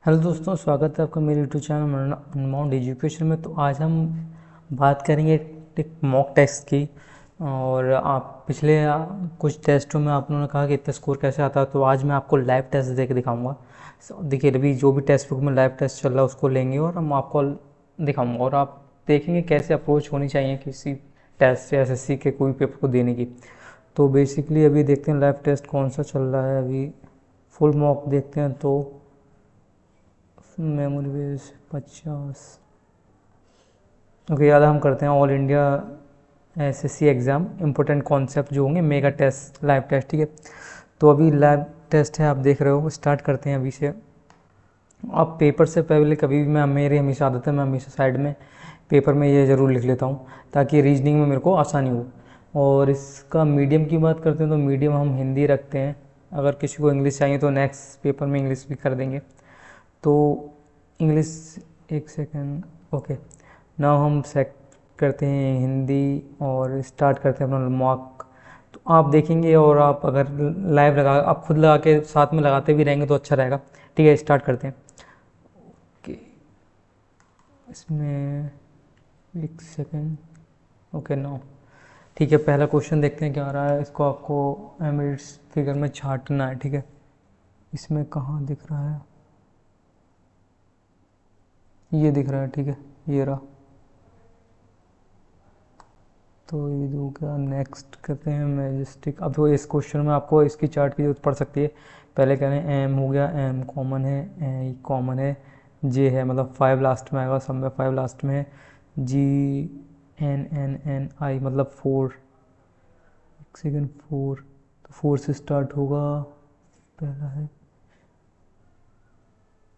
Hello दोस्तों, स्वागत है आपका मेरे यूट्यूब चैनल अनमाउंट एजुकेशन में। तो आज हम बात करेंगे एक मॉक टेस्ट की। और आप पिछले कुछ टेस्टों में आप लोगों ने कहा कि इतना स्कोर कैसे आता है, तो आज मैं आपको लाइव टेस्ट दे के दिखाऊंगा। देखिए, अभी जो भी टेक्स्ट बुक में लाइव टेस्ट चल रहा है उसको लेंगे और हम आपको दिखाऊंगा, और आप देखेंगे कैसे अप्रोच होनी चाहिए किसी टेस्ट या एसएससी के कोई पेपर को देने की। तो बेसिकली अभी देखते हैं लाइव टेस्ट कौन सा चल रहा है। अभी फुल मॉक देखते हैं तो मेमोरी बेस 50। ओके, याद हम करते हैं all India SSC exam important concept जो होंगे, मेगा टेस्ट, लाइव टेस्ट। ठीक है, तो अभी लाइव टेस्ट है, आप देख रहे हो। स्टार्ट करते हैं अभी से। अब पेपर से पहले कभी भी मेरी हमेशा आदत है, मैं हमेशा साइड में पेपर में ये ज़रूर लिख लेता हूँ ताकि रीजनिंग में मेरे को आसानी हो। और इसका मीडियम की बात करते हैं तो मीडियम हम हिंदी रखते हैं। अगर किसी को इंग्लिश चाहिए तो नेक्स्ट पेपर में इंग्लिश भी कर देंगे। तो इंग्लिश, एक सेकेंड। ओके, नाउ हम सेट करते हैं हिंदी और स्टार्ट करते हैं अपना मॉक। तो आप देखेंगे, और आप अगर लाइव लगा, आप खुद लगा के साथ में लगाते भी रहेंगे तो अच्छा रहेगा। ठीक है, स्टार्ट करते हैं। ओके, इसमें एक सेकेंड। ओके, नाउ ठीक है, पहला क्वेश्चन देखते हैं क्या आ रहा है। इसको आपको एमिरेट्स फिगर में छांटना है। ठीक है, इसमें कहाँ दिख रहा है, ये दिख रहा है। ठीक है, ये रहा। तो ये हो गया। नेक्स्ट करते हैं मैजेस्टिक। अब तो इस क्वेश्चन में आपको इसकी चार्ट की जरूरत पड़ सकती है। पहले कह रहे हैं एम हो गया, एम कॉमन है, ए कॉमन है, जे है मतलब 5 लास्ट में आएगा, सब में 5 लास्ट में है। जी, एन एन एन आई मतलब 4। एक सेकेंड, 4। तो 4 से स्टार्ट होगा, पहला है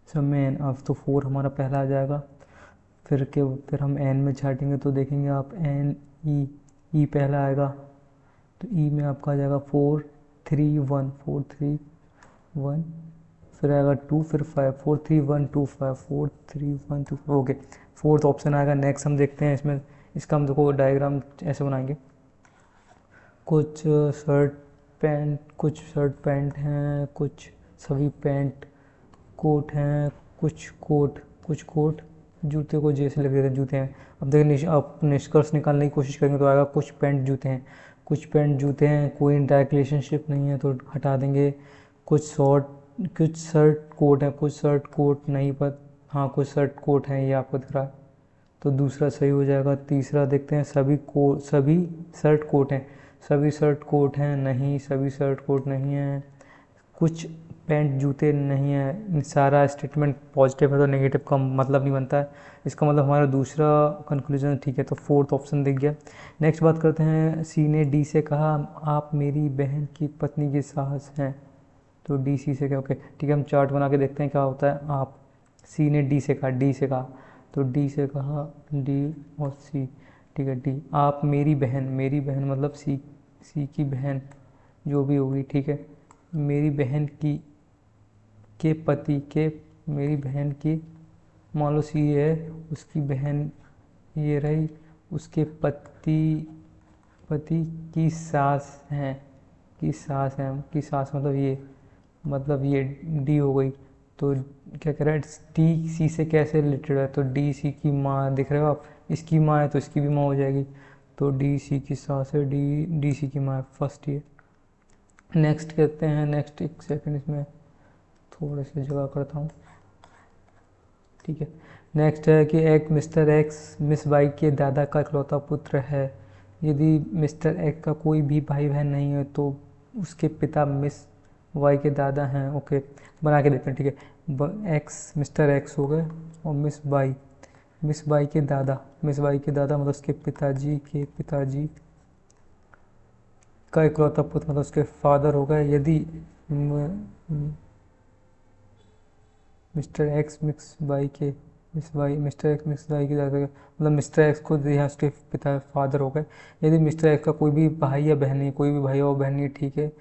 सब में एन। अब तो 4 हमारा पहला आ जाएगा। फिर हम एन में छाटेंगे तो देखेंगे आप एन ई, ई पहला आएगा। तो ई में आपका आ जाएगा 4 3 1, 4 3 1। फिर आएगा 2, फिर 5, 4 3 1 2 5, 4 3 1 2। ओके, फोर्थ ऑप्शन आएगा। नेक्स्ट हम देखते हैं इसमें। इसका हम देखो डायग्राम ऐसे बनाएंगे। कुछ शर्ट पैंट, कुछ शर्ट पैंट हैं, कुछ सभी पैंट कोट हैं, कुछ कोट जूते को जैसे लग रहे हैं जूते हैं। अब देखिए, आप निष्कर्ष निकालने की कोशिश करेंगे तो आएगा कुछ पैंट जूते हैं, कुछ पैंट जूते हैं, कोई डायरेक्ट रिलेशनशिप नहीं है तो हटा देंगे। कुछ शर्ट कोट है, कुछ शर्ट कोट नहीं, पर हाँ कुछ शर्ट कोट हैं, ये आपको दिख रहा है तो दूसरा सही हो जाएगा। तीसरा देखते हैं, सभी शर्ट कोट हैं, सभी शर्ट कोट हैं, नहीं सभी शर्ट कोट नहीं है। कुछ पैंट जूते नहीं है। सारा स्टेटमेंट पॉजिटिव है तो नेगेटिव का मतलब नहीं बनता है। इसका मतलब हमारा दूसरा कंक्लूजन ठीक है, तो फोर्थ ऑप्शन दिख गया। नेक्स्ट बात करते हैं, सी ने डी से कहा आप मेरी बहन की पत्नी की सास हैं। तो डी सी से क्या, ओके ठीक है, हम चार्ट बना के देखते हैं क्या होता है। आप, सी ने डी से कहा तो डी से कहा, डी और सी। ठीक है, डी, आप मेरी बहन मतलब सी की बहन जो भी होगी। ठीक है, मेरी बहन की के पति के, मेरी बहन की, मान लो सी है, उसकी बहन ये रही, उसके पति की सास हैं, की सास मतलब ये डी हो गई। तो क्या कह रहा है, डी सी से कैसे रिलेटेड है, तो डी सी की माँ, दिख रहे हो आप, इसकी माँ है तो इसकी भी माँ हो जाएगी। तो डी सी की सास है, डी सी की माँ है, फर्स्ट ये। नेक्स्ट कहते हैं, नेक्स्ट एक सेकंड, इसमें थोड़े से जगह करता हूँ। ठीक है, नेक्स्ट है कि एक मिस्टर एक्स मिस वाई के दादा का इकलौता पुत्र है। यदि मिस्टर एक्स का कोई भी भाई बहन नहीं है तो उसके पिता मिस वाई के दादा हैं। ओके, बना के देते हैं। ठीक है, एक्स, मिस्टर एक्स हो गए, और मिस वाई के दादा, मतलब उसके पिताजी का इकलौता पुत्र मतलब उसके फादर हो गए। यदि mister X mister X mix Y के दादा मतलब मिस्टर एक्स को यहाँ उसके पिता फादर हो गए। यदि मिस्टर एक्स का कोई भी भाई या बहन नहीं, कोई भी भाई और बहन नहीं, ठीक है,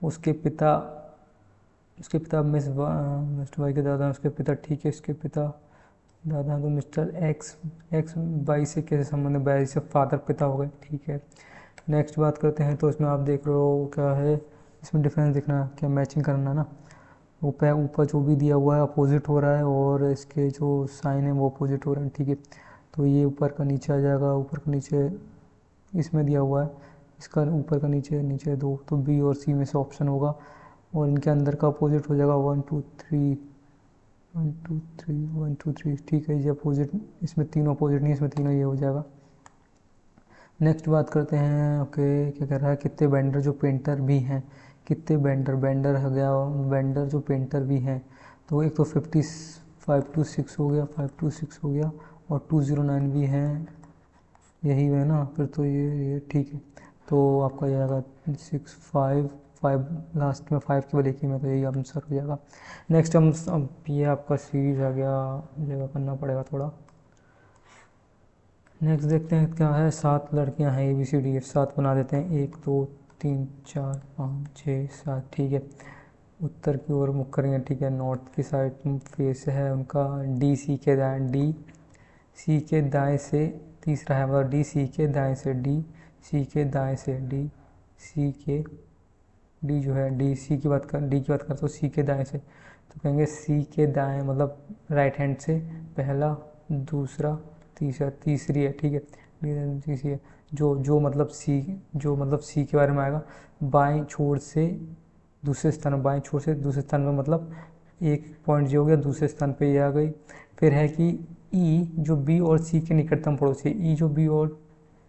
उसके पिता मिस्टर वाई के दादा, उसके पिता, ठीक है, उसके पिता दादा, तो मिस्टर एक्स एक्स वाई से कैसे संबंध है, वाई से फादर पिता हो गए। ठीक है, नेक्स्ट बात करते हैं। तो इसमें आप देख रहे हो क्या है, इसमें डिफरेंस दिखना है, क्या मैचिंग करना है ना। ऊपर ऊपर जो भी दिया हुआ है अपोजिट हो रहा है और इसके जो साइन है वो अपोजिट हो रहे हैं, ठीक है। तो ये ऊपर का नीचे आ जाएगा, ऊपर का नीचे इसमें दिया हुआ है, इसका ऊपर का नीचे, नीचे दो, तो बी और सी में से ऑप्शन होगा। और इनके अंदर का अपोजिट हो जाएगा 1 2 3, 1 2 3, 1 2 3, ठीक है। ये अपोजिट, इसमें तीनों अपोजिट नहीं, इसमें तीनों ये हो जाएगा। नेक्स्ट बात करते हैं, ओके क्या कह रहा है, कितने बेंडर जो पेंटर भी हैं, कितने बेंडर, बेंडर हो गया, बेंडर जो पेंटर भी हैं, तो एक तो 526 हो गया, 526 हो गया, और 209 भी हैं, यही है ना, फिर तो ये ठीक है। तो आपका ये आएगा 6 5 5, लास्ट में 5 के बाद एक ही में, तो यही आंसर हो जाएगा। नेक्स्ट हम, अब ये आपका सीरीज आ गया, जगह करना पड़ेगा थोड़ा। नेक्स्ट देखते हैं क्या है, 7 लड़कियां हैं ABCD, 7 बना देते हैं, 1 2 3 4 5 6 7, ठीक है। उत्तर की ओर मुख करेंगे, ठीक है। नॉर्थ की साइड फेस है उनका, DC के दाएं, DC के दाएं से तीसरा है, मतलब DC के दाएं से, DC के दाएं से, D जो है, DC की बात कर, D की बात कर, तो C के दाएं से, तो कहेंगे C के दाएं मतलब राइट हैंड से, पहला, दूसरा, तीसरा, तीसरी है, ठीक है। तीसरी है, जो मतलब C के बारे में आएगा, बाएं छोर से दूसरे स्थान, बाएं छोर से दूसरे स्थान में, मतलब एक पॉइंट जो हो गया दूसरे स्थान पे ये आ गई। फिर है कि E जो B और C के निकटतम पड़ोसी, E जो B और,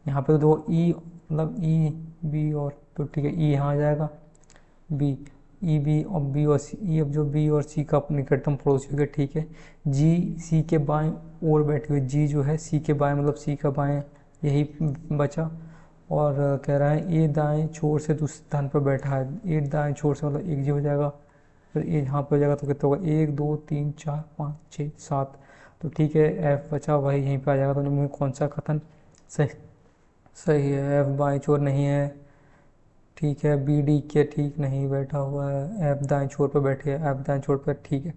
यहाँ पे तो दो E, मतलब E B और, तो ठीक है, E यहाँ आ जाएगा, बी, ई बी और बी और सी, ई अब जो बी और सी का निकटतम पड़ोसी हो गया, ठीक है। जी सी के बाएं ओर बैठे हुए, जी जो है सी के बाएं, मतलब सी का बाएं, यही बचा। और कह रहा है ए दाएं छोर से दूसरे स्थान पर बैठा है, ए दाएं छोर से मतलब एक जी हो जाएगा, फिर ए यहाँ पर हो जाएगा, तो कितना होगा, 1 2 3 4 5 6 7, तो ठीक है। एफ बचा, वही यहीं पर आ जाएगा, तो इनमें कौन सा कथन सही, सही है, एफ बाएं छोर नहीं है, ठीक है। BD के ठीक नहीं बैठा हुआ है, एफ दाएं छोर पर बैठे है, एफ दाएं छोर पर, ठीक है,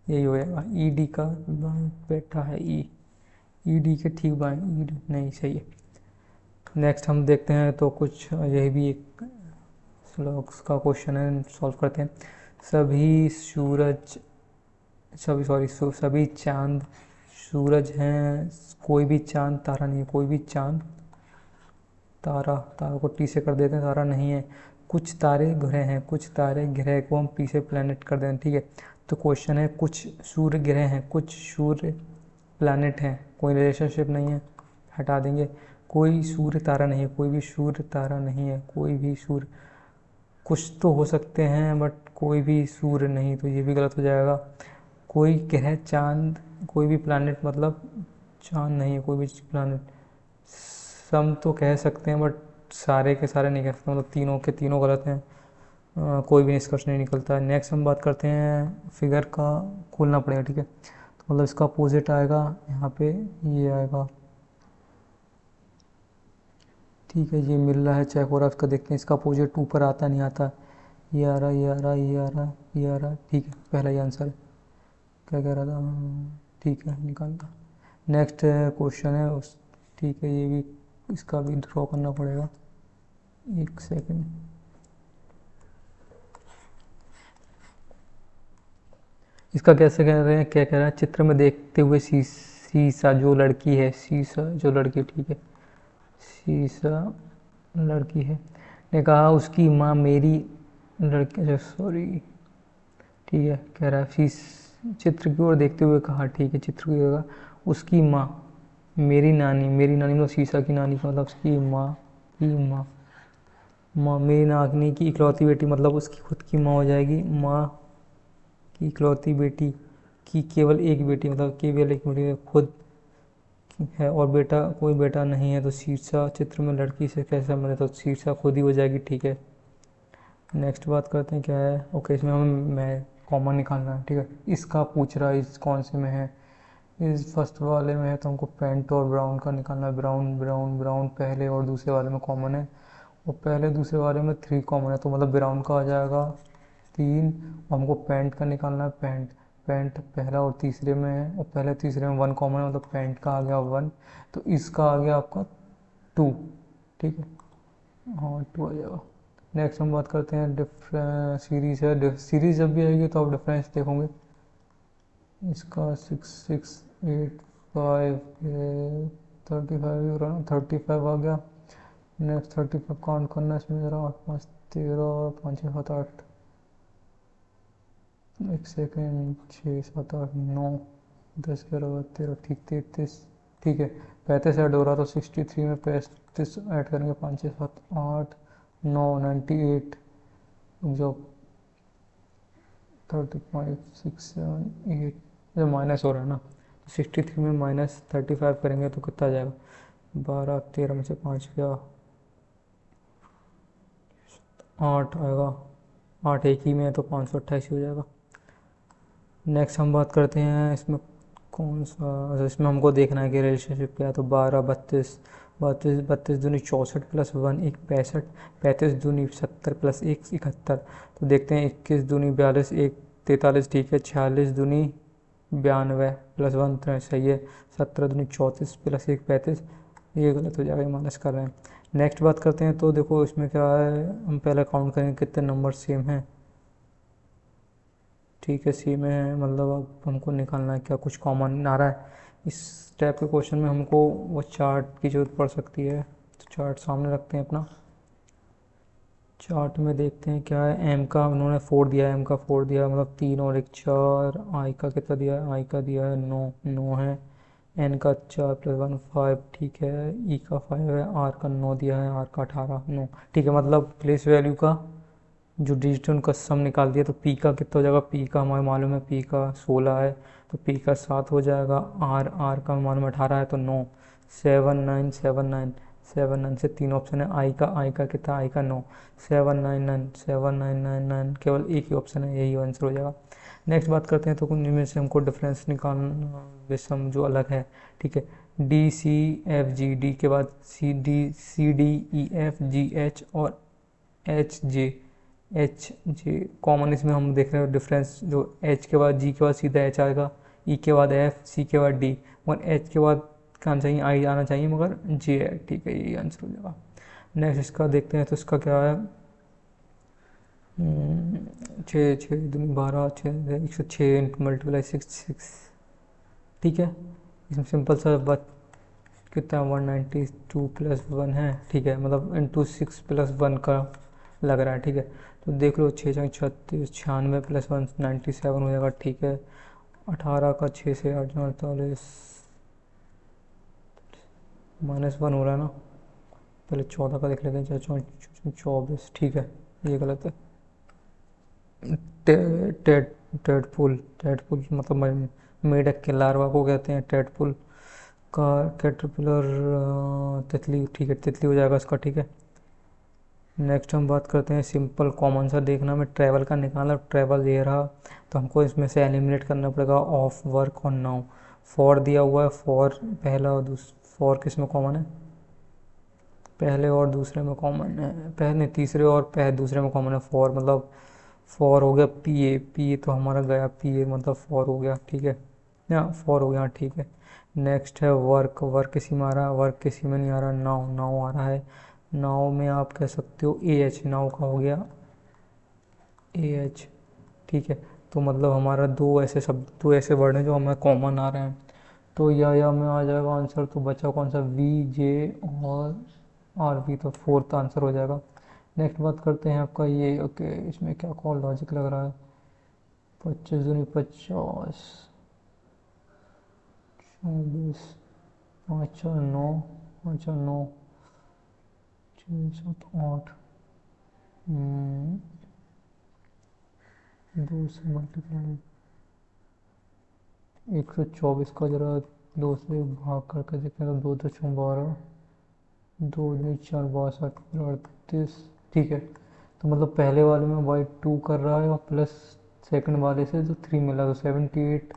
यही हो जाएगा। ED का बाएं बैठा है, ED के ठीक बाएं, ED नहीं, सही है। नेक्स्ट हम देखते हैं, तो कुछ यही भी एक स्लॉग्स का क्वेश्चन है, सॉल्व करते हैं। सभी सूरज, सभी चांद सूरज हैं, कोई भी चांद तारा नहीं है, कोई भी चांद तारा, तारा को टी से कर देते हैं, तारा नहीं है। कुछ तारे ग्रह हैं, कुछ तारे ग्रह को हम पी से प्लैनेट कर देते हैं, ठीक है। तो क्वेश्चन है, कुछ सूर्य ग्रह हैं, कुछ सूर्य प्लैनेट हैं, कोई रिलेशनशिप नहीं है, हटा देंगे। कोई सूर्य तारा नहीं है, कोई भी सूर्य तारा नहीं है, कोई भी सूर्य, कुछ तो हो सकते हैं बट कोई भी सूर्य नहीं, तो ये भी गलत हो जाएगा। कोई ग्रह चांद, कोई भी प्लैनेट मतलब चांद नहीं है, कोई भी प्लैनेट, सम तो कह सकते हैं बट सारे के सारे नहीं कह सकते, मतलब तीनों के तीनों गलत हैं, कोई भी निष्कर्ष नहीं निकलता है। नेक्स्ट हम बात करते हैं, फिगर का खोलना पड़ेगा, ठीक है। तो मतलब इसका अपोजिट आएगा यहाँ पे, ये आएगा, ठीक है। ये मिल रहा है चेक हो रहा है, इसका देखते हैं इसका अपोजिट ऊपर आता नहीं आता, ये आ रहा, ये आ रहा, ये आ रहा, ये आ रहा, ठीक है, पहला ही आंसर है। क्या कह रहा था, ठीक है, निकालता। नेक्स्ट क्वेश्चन है उस, ठीक है, ये भी, इसका भी ड्रॉ करना पड़ेगा, एक सेकंड। इसका कैसे कह रहे हैं, क्या कह रहा है, चित्र में देखते हुए सीसा जो लड़की है, सीसा जो लड़की, ठीक है, सीसा लड़की है, ने कहा उसकी माँ मेरी लड़की, अच्छा सॉरी, ठीक है, कह रहा है चित्र की ओर देखते हुए कहा, ठीक है, चित्र की ओर, उसकी माँ मेरी नानी, मेरी नानी मतलब शीशा की नानी, मतलब उसकी माँ की माँ, माँ मेरी नानी की इकलौती बेटी, मतलब उसकी खुद की माँ हो जाएगी, माँ की इकलौती बेटी की केवल एक बेटी, मतलब केवल एक बेटी खुद है, और बेटा, कोई बेटा नहीं है, तो शीर्षा चित्र में लड़की से कैसे बने, तो शीर्षा खुद ही हो जाएगी, ठीक है। नेक्स्ट बात करते हैं क्या है, ओके, इसमें हमें कॉमन निकालना है, ठीक है। इसका पूछ रहा है, इस कौन से में है, इस फर्स्ट वाले में है, तो हमको पेंट और ब्राउन का निकालना है, ब्राउन ब्राउन ब्राउन पहले और दूसरे वाले में कॉमन है, और पहले दूसरे वाले में 3 कॉमन है, तो मतलब ब्राउन का आ जाएगा 3, और हमको पेंट का निकालना है, पेंट, पेंट पहला और तीसरे में है, और पहले तीसरे में 1 कॉमन है, मतलब पेंट का आ गया 1, तो इसका आ गया आपका 2, ठीक है, हाँ 2 आ जाएगा। नेक्स्ट हम बात करते हैं सीरीज है। सीरीज जब भी आएगी तो आप डिफरेंस देखोगे। इसका 6685 35 35 आ गया। नेक्स्ट 35 काउंट करना है इसमें ज़रा। 8 5 13 5 6 7 8, एक सेकेंड, 6 7 8 9 10 11 13, ठीक 33, ठीक है। 35 ऐड हो रहा तो 63 में 35 ऐड करेंगे। 5 6 7 8 9 98 जो 35 6 7 8 जो माइनस हो रहा है ना, तो 63 में -35 करेंगे तो कितना आ जाएगा? 12 13 में से 5 गया 8 आएगा। 8 एक ही में है तो 528 हो जाएगा। नेक्स्ट हम बात करते हैं इसमें कौन सा, इसमें हमको देखना है कि रिलेशनशिप क्या है। तो 12 32 32 32 दूनी 64 प्लस 1 एक 65, 35 दूनी 70 प्लस 1 71। तो देखते हैं 21 दूनी 42 एक 43, ठीक है। 46 दूनी 92 प्लस 1 सही है। 17 दूनी 34 प्लस 1 35, ये गलत हो जाएगा, माइनस कर रहे हैं। नेक्स्ट बात करते हैं। तो देखो इसमें क्या है, हम पहले काउंट करेंगे कितने नंबर सेम हैं। ठीक है, सी में है, मतलब अब हमको निकालना है क्या कुछ कॉमन आ रहा है। इस टाइप के क्वेश्चन में हमको वो चार्ट की ज़रूरत पड़ सकती है। तो चार्ट सामने रखते हैं अपना। चार्ट में देखते हैं क्या है। एम का उन्होंने 4 दिया है, एम का 4 दिया है, मतलब 3 और 1 4। आई का कितना दिया है? आई का दिया है 9 9 है। एन का 4 प्लस 1 5, ठीक है। ई का 5 है। आर का 9 दिया है, आर का 18 9, ठीक है। मतलब प्लेस वैल्यू का जो डिजिट उनका सम निकाल दिया। तो पी का कितना हो जाएगा? पी का हमारे मालूम है, पी का 16 है तो पी का 7 हो जाएगा। आर का मालूम 18 है तो 9 7 9 7 9 7 9 से 3 ऑप्शन है। आई का कितना? आई का 9 7 9 9 7 9 9 9, केवल एक ही ऑप्शन है, यही आंसर हो जाएगा। नेक्स्ट बात करते हैं। तो कुछ इनमें से हमको डिफरेंस निकालना, विषम जो अलग है, ठीक है। D C F G, D के बाद C D E F G H और एच जे कॉमन इसमें हम देख रहे हैं डिफरेंस। जो एच के बाद जी के बाद सीधा एच आएगा, ई के बाद एफ, सी के बाद डी, मगर एच के बाद क्या आना चाहिए? आई आना चाहिए, मगर जे है, ठीक है, यही आंसर हो जाएगा। नेक्स्ट इसका देखते हैं। तो इसका क्या है? 6 6 दूनी 12 6 106 इंटू मल्टीप्लाई 6 ठीक है। इसमें सिंपल सा बात कितना 192 प्लस 1 है, ठीक है। मतलब इंटू 6 प्लस 1 का लग रहा है, ठीक है। तो देख लो 6 6 36 96 प्लस 1 97 हो जाएगा, ठीक है। 18 का 6 से 8 48 -1 हो रहा है ना। पहले 14 का देख लेते हैं। 24, ठीक है, ये गलत है। टेडपुल टेडपुल मतलब मेढक के लार्वा को कहते हैं टेडपुल का। कैटरपिलर तितली, ठीक है, तितली हो जाएगा इसका, ठीक है। नेक्स्ट हम बात करते हैं सिंपल कॉमन सा देखना में ट्रैवल का निकालना। ट्रैवल ये रहा, तो हमको इसमें से एलिमिनेट करना पड़ेगा ऑफ, वर्क और नाउ। फॉर दिया हुआ है, फॉर पहला और फॉर किस में कॉमन है? पहले और दूसरे में कॉमन है। पहले तीसरे और पहले दूसरे में कॉमन है। फॉर मतलब फॉर हो गया पी ए, पी ए तो हमारा गया, पी ए मतलब फॉर हो गया, ठीक है ना। फॉर हो गया, ठीक है। नेक्स्ट है वर्क, वर्क किसी में आ रहा है, वर्क किसी में नहीं आ रहा। नाउ, नाउ आ रहा है। नाउ में आप कह सकते हो ए एच, नाउ का हो गया ए एच, ठीक है। तो मतलब हमारा दो ऐसे वर्ड हैं जो हमें कॉमन आ रहे हैं। तो या में आ जाएगा आंसर। तो बचा कौन सा? वी जे और आर वी, तो फोर्थ आंसर हो जाएगा। नेक्स्ट बात करते हैं आपका ये, ओके, इसमें क्या कॉल लॉजिक लग रहा है। 25 दूनी 50, 24 5 4 9 5 4 9 6 7 8 2 से मल्टीप्लाई 124 का जरा 2 से भाग करके देखें तो 2 दशमलव 12, 2 दूनी 4 62 38, ठीक है। तो मतलब पहले वाले में वाई 2 कर रहा है और प्लस सेकंड वाले से जो 3 मिला, तो 78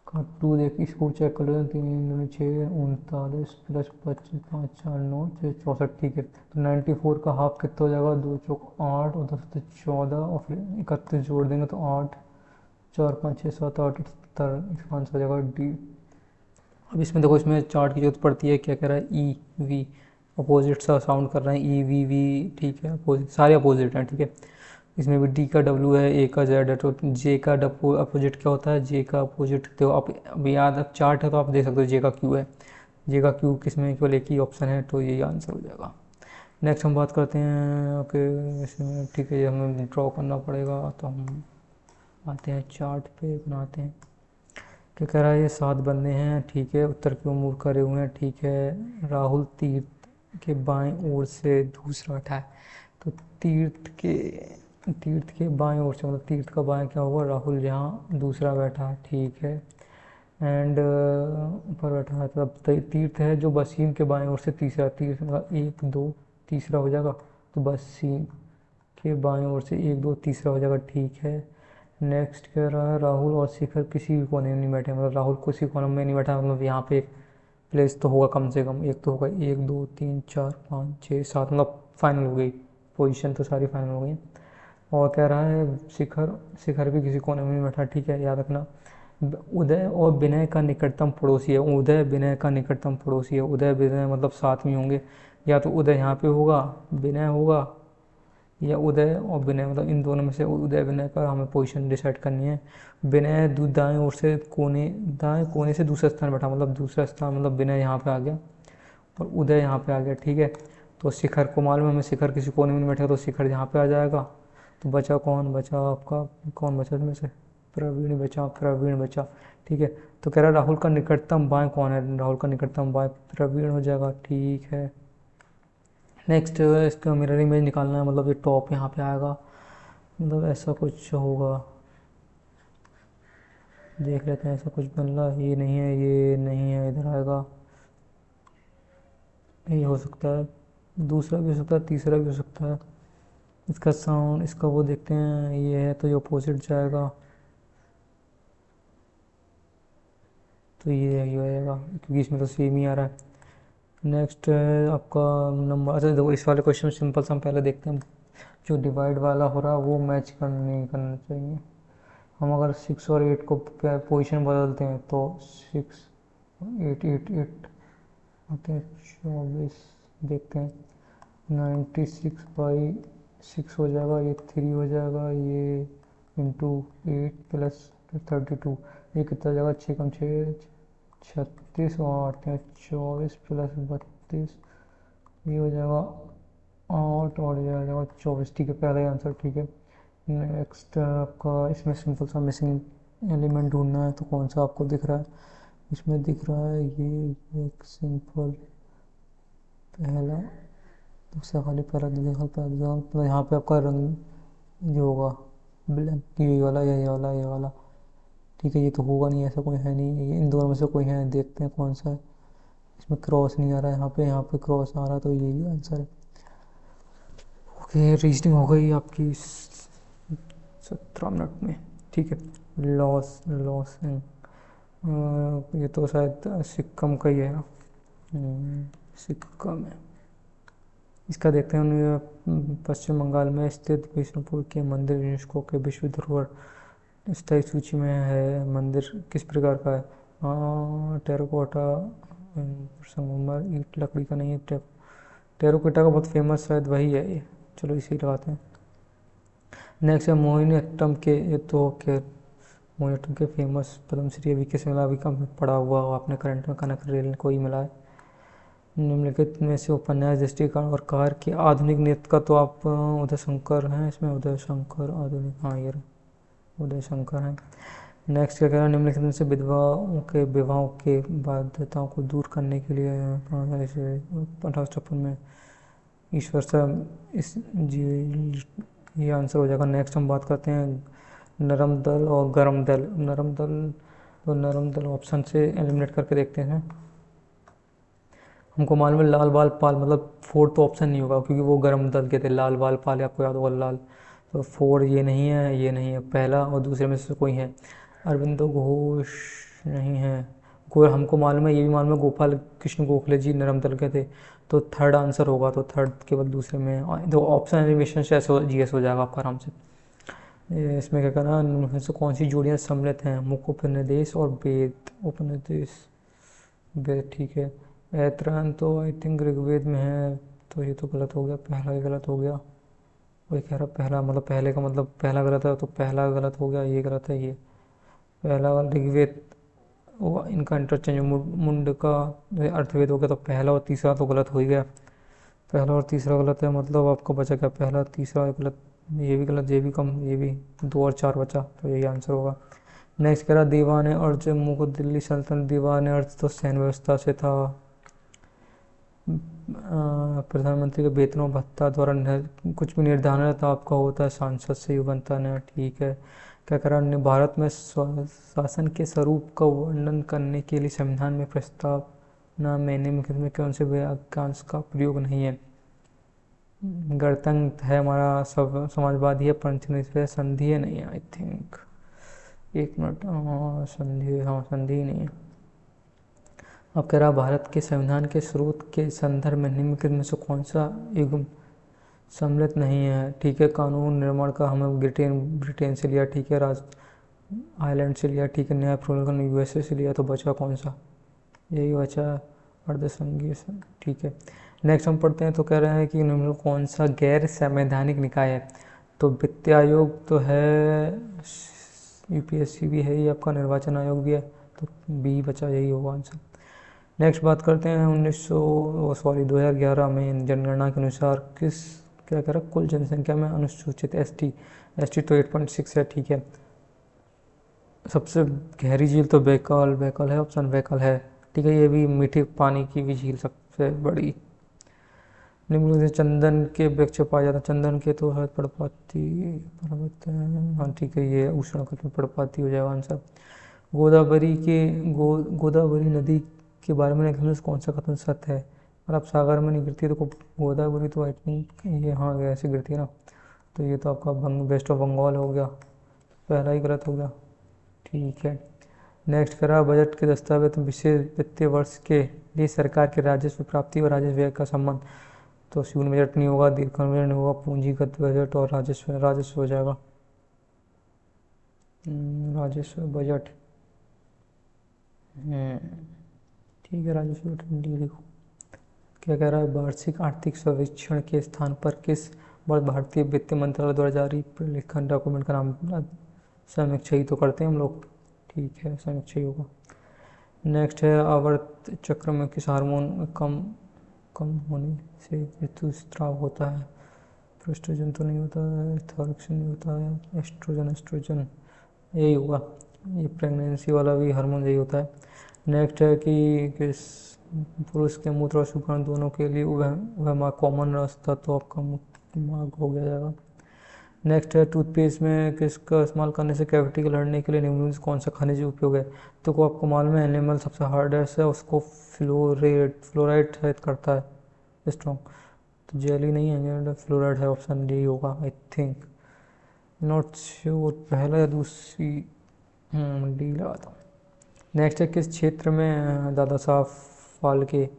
का 2 देख इसको चेक कर लो। 3 दूनी 6 39 प्लस 25 5 4 9 6 64, ठीक है। तो 94 का हाफ कितना हो जाएगा? 2 चौक 8 और 10 14 और फिर 31 जोड़ देंगे तो 8 4 5 6 7 8 78, इसका आंसर हो जाएगा डी। अब इसमें देखो, इसमें चार्ट की जरूरत पड़ती है। क्या कह रहा है? ई वी, अपोजिट सा साउंड कर रहे हैं, ई वी वी, ठीक है, अपोजिट, सारे अपोजिट हैं, ठीक है। इसमें भी डी का डब्ल्यू है, ए का जेड है, तो जे का अपोजिट क्या होता है, जे का अपोजिट, तो आप अभी याद अब चार्ट है तो आप देख सकते हो जे का क्यू है, जे का क्यू किस में केवल एक ही ऑप्शन है, तो यही आंसर हो जाएगा। नेक्स्ट हम बात करते हैं, ओके इसमें ठीक है, ये हमें ड्रॉ करना पड़ेगा, तो हम आते हैं चार्ट पे, बनाते हैं। क्या कह रहा है, ये 7 बंदे हैं, ठीक है, उत्तर की ओर मुँह करे हुए हैं, ठीक है। राहुल तीर्थ के बाएं ओर से दूसरा बैठा है, तो तीर्थ के बाएं ओर से, मतलब तीर्थ का बाएं क्या हुआ, राहुल यहाँ दूसरा बैठा है, ठीक है। एंड ऊपर बैठा है, तब तीर्थ है जो वसीम के बाएं ओर से तीसरा, तीर्थ मतलब 1 2 तीसरा हो जाएगा, तो वसीम के बाएं ओर से 1 2 तीसरा हो जाएगा, ठीक है। नेक्स्ट कह रहा है राहुल और शिखर किसी भी कोने में नहीं बैठे, मतलब राहुल किसी कोने में नहीं बैठा, मतलब यहाँ पे एक प्लेस तो होगा कम से कम, एक तो होगा, 1 2 3 4 5 6 7, मतलब फाइनल हो गई, पोजीशन तो सारी फाइनल हो गई। और कह रहा है शिखर शिखर भी किसी कोने में नहीं बैठा, ठीक है, याद रखना। उदय और विनय का निकटतम पड़ोसी है, उदय विनय का निकटतम पड़ोसी है, उदय विनय मतलब साथ में होंगे, या तो उदय यहाँ पे होगा, विनय होगा, या उदय और विनय, मतलब इन दोनों में से उदय विनय का हमें पोजीशन डिसाइड करनी है। विनय दाएं ओर से दाएं कोने से दूसरा स्थान बैठा, मतलब दूसरा स्थान, मतलब विनय यहाँ पे आ गया और उदय यहाँ पे आ गया, ठीक है। तो शिखर को मालूम है हमें, शिखर किसी कोने में नहीं बैठेगा, तो शिखर यहाँ पे आ जाएगा। तो बचा कौन, बचा आपका, कौन बचा इसमें से, प्रवीण बचा, ठीक है। तो कह रहा है राहुल का निकटतम बाएं कौन है, राहुल का निकटतम बाएं प्रवीण हो जाएगा, ठीक है। नेक्स्ट इसका मिरर इमेज निकालना है, मतलब ये टॉप यहाँ पे आएगा, मतलब ऐसा कुछ होगा, देख लेते हैं, ऐसा कुछ बन रहा है, ये नहीं है, ये नहीं है, इधर आएगा, ये हो सकता है, दूसरा भी हो सकता है, तीसरा भी हो सकता है। इसका साउंड, इसका वो देखते हैं, ये है तो ये अपोजिट जाएगा, तो ये हो जाएगा, क्योंकि इसमें तो सेम ही आ रहा है। नेक्स्ट आपका नंबर, अच्छा देखो इस वाले क्वेश्चन सिंपल सा हम पहले देखते हैं, जो डिवाइड वाला हो रहा है वो मैच नहीं करना चाहिए। हम अगर 6 और 8 को पोजीशन बदलते हैं, तो 6 8 8 8 आते हैं 24, देखते हैं 96/6 हो जाएगा, ये 3 हो जाएगा, ये इंटू 8 प्लस 32, ये कितना हो जाएगा, 6 कम 6 36, और आते हैं 24 प्लस 32, ये हो जाएगा 8, और ये आ जाएगा 24, ठीक है, पहला ही आंसर, ठीक है। नेक्स्ट आपका इसमें सिंपल सा मिसिंग एलिमेंट ढूंढना है, तो कौन सा आपको दिख रहा है, इसमें दिख रहा है ये एक सिंपल पहला, दूसरा खाली पहला दूसरा पहला, तो यहाँ पे आपका रंग जो होगा ब्लैक, ये वाला, ठीक है, ये तो होगा नहीं, ऐसा कोई है नहीं, ये इन दोनों में से कोई है, देखते हैं कौन सा है। इसमें क्रॉस नहीं आ रहा है, यहाँ पे क्रॉस आ रहा है, तो यही आंसर है। ओके, रीजनिंग हो गई आपकी 17 मिनट में, ठीक है। लॉस लॉस ये तो शायद सिक्किम का ही है ना, सिक्किम है। इसका देखते हैं, पश्चिम बंगाल में स्थित विष्णुपुर के मंदिर यूनेस्को के विश्व धरोहर स्थायी सूची में है, मंदिर किस प्रकार का है, टेराकोटा, संगमरमर, ईंट लकड़ी का नहीं है, टेराकोटा का बहुत फेमस शायद वही है ये, चलो इसी लगाते हैं। नेक्स्ट है मोहिनीअट्टम के, ये तो के मोहिनीअट्टम के फेमस पद्मश्री अभी किसे मिला, अभी कम पड़ा हुआ आपने करंट में, कनक रेल को ही मिला है। निम्नलिखित में से उपन्यास, दृष्टिकोण और कार के आधुनिक नृत्य का, तो आप उदय शंकर हैं इसमें, उदय शंकर आधुनिक, हाँ ये उदय शंकर हैं। नेक्स्ट क्या कह रहा है, निम्नलिखित में से विवाहों के बाध्यताओं को दूर करने के लिए 1853 में ईश्वर से इस ये आंसर हो जाएगा। नेक्स्ट हम बात करते हैं नरम दल और गरम दल, नरम दल ऑप्शन से एलिमिनेट करके देखते हैं। हमको मालूम है लाल बाल पाल, मतलब 4 तो ऑप्शन नहीं होगा, क्योंकि वो गरम दल के थे, लाल बाल पाल आपको याद होगा, लाल, तो 4 ये नहीं है, ये नहीं है, पहला और दूसरे में से कोई है। अरविंदो घोष नहीं है, हमको मालूम है, ये भी मालूम है गोपाल कृष्ण गोखले जी नरम दल के थे, तो थर्ड आंसर होगा, तो थर्ड के बाद दूसरे में, तो ऑप्शन एनिमेशन से ऐसे जीएस हो जाएगा आपका आराम से। इसमें क्या करना, इनमें से कौन सी जोड़ियाँ सम्मिलित हैं, मुख उपनिदेश और वेद उपनिदेश, वेद, ठीक है। ऐतरान तो आई थिंक ऋग्वेद में है, तो ये तो गलत हो गया, पहला ही गलत हो गया। वही कह रहा पहला मतलब पहले का मतलब पहला गलत है, तो पहला गलत हो गया, ये गलत है ये। पहला वाला ऋग्वेद वो इनका इंटरचेंज मुंड का अर्थवेद हो गया, तो पहला और तीसरा तो गलत हो ही गया। पहला और तीसरा गलत है, मतलब आपको बचा क्या, पहला तीसरा गलत, ये भी गलत, ये भी कम, ये भी। 2 और 4 बचा, तो यही आंसर होगा। नेक्स्ट कह रहा दीवान अर्ज मुगल दिल्ली सल्तनत। दीवान अर्ज तो सैन्य व्यवस्था से था। प्रधानमंत्री के वेतन और भत्ता द्वारा कुछ भी निर्धारण तो आपका होता है, सांसद से ही बनता है। ठीक है। क्या कह रहा है, भारत में शासन के स्वरूप का वर्णन करने के लिए संविधान में प्रस्तावना में निम्नलिखित में कौन से वाक्यांश का प्रयोग नहीं है। गणतंत्र है हमारा, सब समाजवादी है, पंचनिष्ठ संधि है, नहीं है आई थिंक। एक मिनट, संधि, हाँ संधि नहीं है। अब कह रहा भारत के संविधान के स्रोत के संदर्भ में निम्नलिखित में से कौन सा युग्म सम्मिलित नहीं है। ठीक है। कानून निर्माण का हमें ब्रिटेन से लिया, ठीक है। आयरलैंड से लिया, ठीक है। न्याय प्रवर्तन यूएसए से लिया, तो बचा कौन सा, यही बचा अर्धसंघीय। ठीक है। नेक्स्ट हम पढ़ते हैं, तो कह रहे हैं कि निम्न कौन सा गैर संवैधानिक निकाय है। तो वित्त आयोग तो है, यूपीएससी भी है, ये आपका निर्वाचन आयोग भी है, तो बी बचा, यही होगा आंसर। नेक्स्ट बात करते हैं 2011 में जनगणना के अनुसार किस, क्या कह रहा, कुल जनसंख्या में अनुसूचित एसटी तो 8.6 है, ठीक है। सबसे गहरी झील तो बैकल है, ऑप्शन बैकल है, ठीक है। ये भी मीठे पानी की भी झील सबसे बड़ी। निम्नलिखित चंदन के वृक्ष पाया जाता, चंदन के तो है पर्णपाती पर्वत, हाँ ठीक है, ये उष्णकटिबंधीय में पर्णपाती हो जाएगा आंसर। गोदावरी नदी के बारे में निम्नलिखित कौन सा कथन सत्य है। अगर आप सागर में नहीं गिरती तो गोदावरी तो आई थिंक ये, हाँ ऐसे गिरती है ना, तो ये तो आपका वेस्ट ऑफ बंगाल हो गया, पहला ही गलत हो गया। ठीक है। नेक्स्ट करा बजट के दस्तावेज विशेष वित्तीय वर्ष के लिए सरकार के राजस्व प्राप्ति और राजस्व व्यय का संबंध। तो शून्य बजट नहीं होगा, दीर्घकालीन बजट नहीं होगा, पूंजीगत बजट और राजस्व हो जाएगा। राजस्व बजट, ठीक है, राजस्व बजट लिखो। क्या कह रहा है, वार्षिक आर्थिक सर्वेक्षण के स्थान पर किस वर्ष भारतीय वित्त मंत्रालय द्वारा जारी प्रलेखन डॉक्यूमेंट का नाम, समीक्षा ही तो करते हैं हम लोग, ठीक है, समीक्षा ही होगा। नेक्स्ट है आवर्त चक्र में किस हार्मोन कम होने से ऋतुस्राव होता है। प्रोस्ट्रोजन तो नहीं होता है, थायरोक्सिन नहीं होता है, एस्ट्रोजन यही होगा, ये प्रेगनेंसी वाला भी हार्मोन यही होता है। नेक्स्ट है कि किस पुरुष के मूत्र और शुक्राणु दोनों के लिए वह माँ कॉमन रास्ता, तो आपका मार्ग हो गया जाएगा। नेक्स्ट है टूथपेस्ट में किसका इस्तेमाल करने से कैविटी को लड़ने के लिए निम्नलिखित कौन सा खनिज उपयोग है। तो को आपको मालूम है एनिमल सबसे हार्डेस्ट है, उसको फ्लोराइड शायद करता है स्ट्रॉन्ग, तो जेली नहीं है, फ्लोराइड है, ऑप्शन डी होगा आई थिंक, नॉट श्योर, पहला या दूसरी, डी लगाता हूँ। नेक्स्ट है किस क्षेत्र में दादा साहब फाल्के,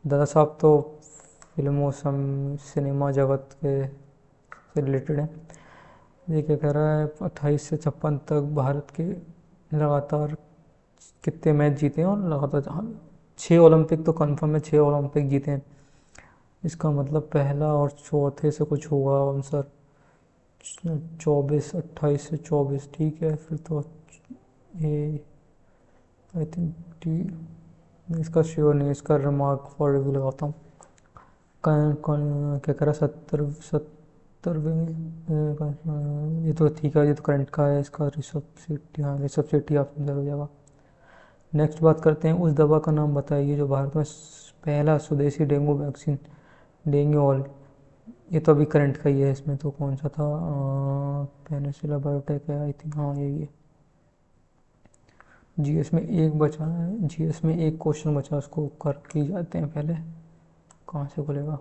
दादा साहब तो फिल्मों सिनेमा जगत के से रिलेटेड है। ये क्या कह रहा है, 28 से 56 तक भारत के लगातार कितने मैच जीते हैं, और लगातार 6 ओलंपिक तो कंफर्म है, 6 ओलंपिक जीते हैं। इसका मतलब पहला और चौथे से कुछ होगा आंसर, 24, 28 से 24, ठीक है, फिर तो ये आई थिंक टी, इसका श्योर नहीं, इसका रिमार्क फॉर रिव्यू लगाता हूँ। क्या करा 70वें, ये तो ठीक है, ये तो करंट का है, इसका ऋषभ शेट्टी, हाँ ऋषभ शेट्टी ऑप्शन इधर हो जाएगा। नेक्स्ट बात करते हैं उस दवा का नाम बताइए जो भारत में पहला स्वदेशी डेंगू वैक्सीन, डेंगू ऑल, ये तो अभी करंट का ही है, इसमें तो कौन सा था, पेनिसिला बायोटेक है आई थिंक, हाँ यही है। जीएस में एक बचा है, जीएस में एक क्वेश्चन बचा, उसको कर ही जाते हैं पहले, कहाँ से खुलेगा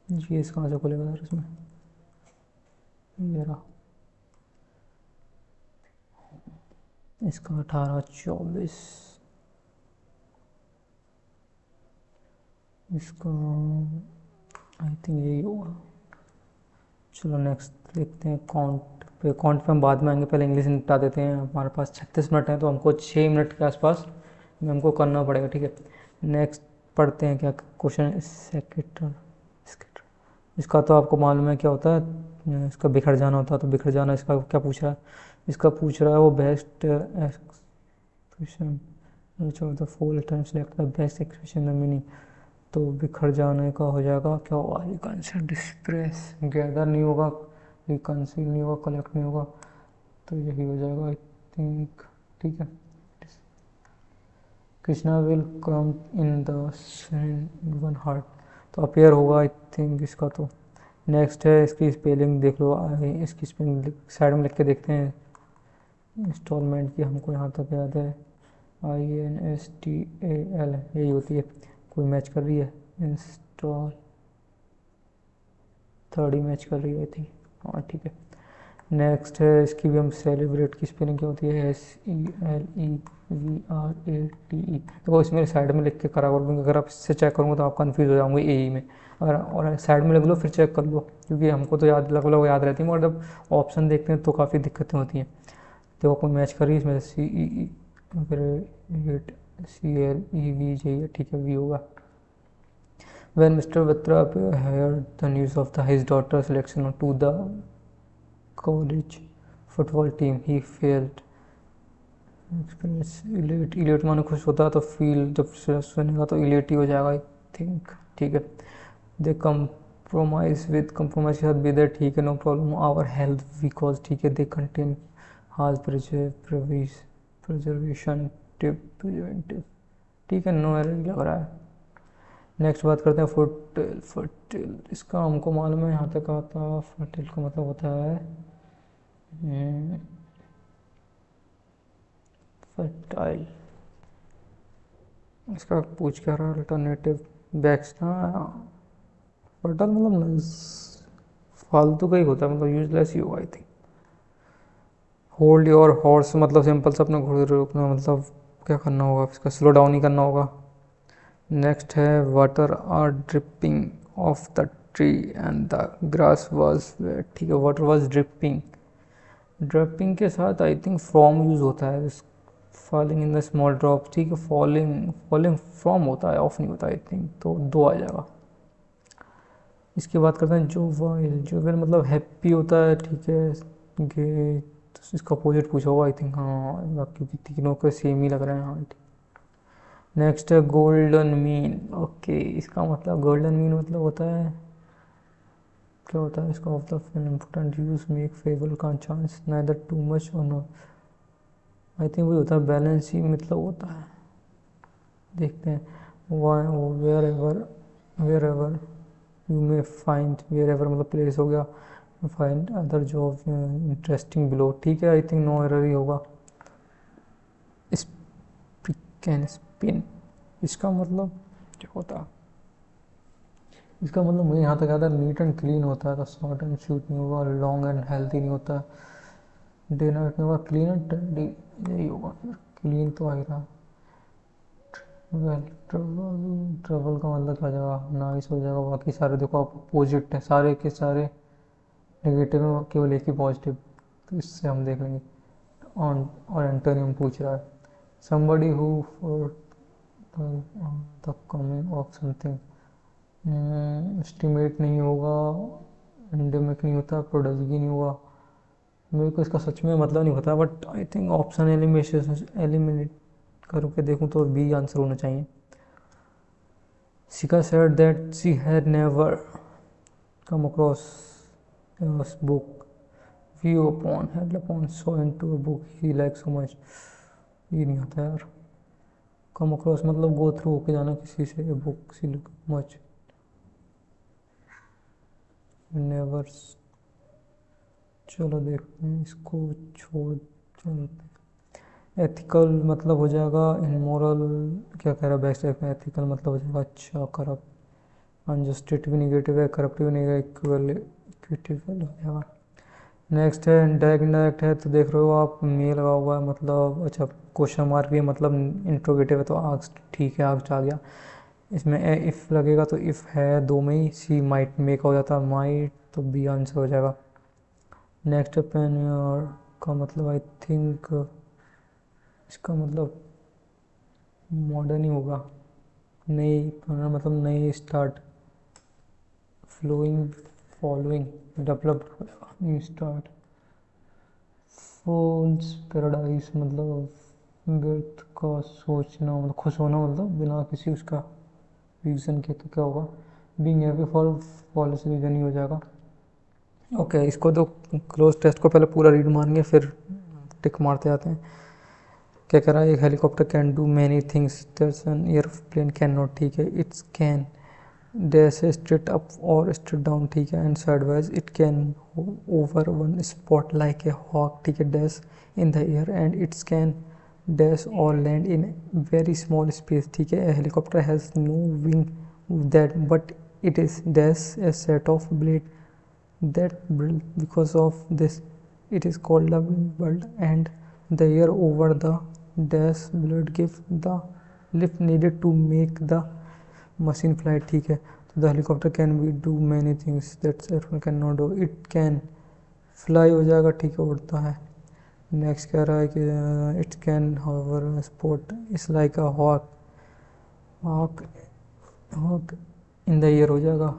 जीएस, कहाँ से खुलेगा यार इसमें, ये रहा, इसका 18-24, इसका आई थिंक यही होगा। चलो नेक्स्ट देखते हैं, काउंट अकाउंट पे हम बाद में आएंगे, पहले इंग्लिश निपटा देते हैं। हमारे पास 36 मिनट हैं तो हमको 6 मिनट के आसपास में हमको करना पड़ेगा, ठीक है। नेक्स्ट पढ़ते हैं क्या क्वेश्चन, सेकेटर। इसका तो आपको मालूम है क्या होता है, इसका बिखर जाना होता है। तो बिखर जाना इसका क्या पूछ रहा है, इसका पूछ रहा है वो best expression which of the four times select the best expression the meaning। तो बिखर जाने का हो जाएगा क्या होगा, रिकंसिल, डिस्प्रेस, गैदर नहीं होगा, रिकंसिल नहीं होगा, कलेक्ट नहीं होगा, तो यही हो जाएगा आई थिंक, ठीक है। Krishna will come in the one heart, तो अपेयर होगा आई थिंक इसका। तो नेक्स्ट है इसकी स्पेलिंग देख लो, इसकी स्पेलिंग साइड में लिख के देखते हैं। इंस्टॉलमेंट की हमको यहाँ तक याद है INSTAL यही होती है। कोई मैच कर रही है, इंस्टॉल थर्ड ही मैच कर रही है आई थिंक, हाँ ठीक है। नेक्स्ट है इसकी भी हम सेलिब्रेट की स्पेलिंग क्या होती है, SELEVRATE। तो इसमें साइड में लिख के करा करूँगा, अगर आप इससे चेक करूँगा तो आप कंफ्यूज हो जाओगे ए में। अगर और साइड में लिख लो फिर चेक कर लो, क्योंकि हमको तो याद लगभग याद रहती है, मगर जब ऑप्शन देखते हैं तो काफ़ी दिक्कतें होती हैं। तो कोई मैच कर रही है इसमें CEE फिर CLEV, ठीक है, वी होगा। When Mr. Batra heard the news of his daughter's selection to the college football team, he felt elate माने खुश होता है, तो फील जब सुनेगा तो इलेट ही हो जाएगा आई थिंक, ठीक है। दे compromise के साथ भी दे, ठीक है, no problem our health because, ठीक है, they contain has preservation preventive, ठीक है, नो एरर लग रहा है। नेक्स्ट बात करते हैं फर्टिल। फर्टिल इसका हमको मालूम है, यहाँ तक आता। फर्टिल का मतलब होता है फर्टाइल। इसका पूछ क्या रहा है, अल्टरनेटिव बैक्स ना, फर्टाइल मतलब फालतू का ही होता है, मतलब यूजलेस ही होगा I think. Hold your horse मतलब सिंपल से अपने घोड़े रोकना, मतलब क्या करना होगा, इसका स्लो डाउन ही करना होगा। नेक्स्ट है water are dripping off the tree and the grass was wet, ठीक है, वाटर वाज ड्रिपिंग। ड्रिपिंग के साथ आई थिंक फ्रॉम यूज़ होता है, falling in the small drop, ठीक है, फॉलिंग फ्रॉम होता है, ऑफ नहीं होता आई थिंक, तो दो आ जाएगा। इसकी बात करते हैं जोवाइल। जोवाइल मतलब हैप्पी होता है, ठीक है, गे तो इसका अपोजिट पूछा होगा आई थिंक, हाँ, क्योंकि तीनों के सेम ही लग रहे हैं, हाँ ठीक। नेक्स्ट है गोल्डन मीन। ओके, इसका मतलब गोल्डन मीन मतलब होता है क्या होता है इसका, of the important use make फेवल का चांस नाइदर टू मच और नो, आई थिंक वही होता है, बैलेंस ही मतलब होता है। देखते हैं, wherever you may find, wherever मतलब प्लेस हो गया, find other job interesting below, ठीक है, आई थिंक नो एरर ही होगा। कैन स्पिन, इसका मतलब क्या होता है, इसका मतलब मुझे यहाँ तक आता है नीट एंड क्लीन होता है, तो शॉर्ट एंड शूट नहीं होगा, लॉन्ग एंड हेल्थी नहीं होता, डे नाइट नहीं होगा, क्लीन एंड ट्रेंडी यही होगा, क्लीन तो आ ही रहा। वेल ट्रेवल का मतलब क्या जाएगा, नाइस हो जाएगा। बाकी सारे देखो आप अपोजिट है, सारे के सारे नेगेटिव में, केवल एक ही पॉजिटिव, तो इससे हम देख लेंगे। ऑन और एंटोनियम पूछ रहा है, somebody who for the coming of something, estimate नहीं होगा, एंडेमिक नहीं होता, प्रोडक्गी नहीं होगा। मेरे को इसका सच में मतलब नहीं पता, but I think option eliminate करके देखूं तो बी आंसर होना चाहिए। Sika said that she had never come across a book view upon had upon saw into a book he liked so much, ये नहीं आता यार। कम अक्रॉस मतलब गो थ्रू होके जाना किसी से, बुक सी मच, नेवर। चलो देखते हैं, इसको छोड़ चलते। एथिकल मतलब हो जाएगा इमोरल, क्या कह रहा है बेस्ट लाइफ में, एथिकल मतलब हो जाएगा अच्छा, करप्ट, अनजस्टिट भी निगेटिव है, करप्ट भी नहीं है, इक्विटेबल हो जाएगा। नेक्स्ट है डायरेक्ट इनडायरेक्ट है, तो देख रहे हो आप मे लगा हुआ है, मतलब अच्छा क्वेश्चन मार्क भी है, मतलब इंट्रोगेटिव है, तो आर्क्स, ठीक है, आर्क्स आ गया। इसमें इफ़ लगेगा तो इफ़ है दो में ही, सी माइट मे का हो जाता है, माइट, तो बी आंसर हो जाएगा। नेक्स्ट पेन और का मतलब आई थिंक इसका मतलब मॉडर्न ही होगा, नई मतलब नई start, flowing, following, developed, new start, phones paradise मतलब व्यर्थ का सोचना, मतलब खुश होना, मतलब बिना किसी उसका रीज़न के, तो क्या होगा, बीइंग हैप्पी फॉर फॉलेस रीज़न ही हो जाएगा। ओके इसको तो क्लोज टेस्ट को पहले पूरा रीड मारेंगे फिर टिक मारते आते हैं। क्या कह रहा है, एक helicopter can do many things that's an airplane can not, ठीक है। It's can dash straight up और स्ट्रेट डाउन, ठीक है, and sideways. It can over one spot like a hawk, ठीक है, dash in the air, and it's can dash और land in very small space, ठीक है। A helicopter has no wing that but it is dash a set of blade that build, because of this it is called a bird, and the air over the dash blade give the lift needed to make the machine fly, ठीक है। तो the helicopter can be do many things that airplane cannot do, it can fly हो जाएगा, ठीक है, उड़ता है। Next कह रहा है कि it can hover spot is like a hawk hawk in the air हो जाएगा,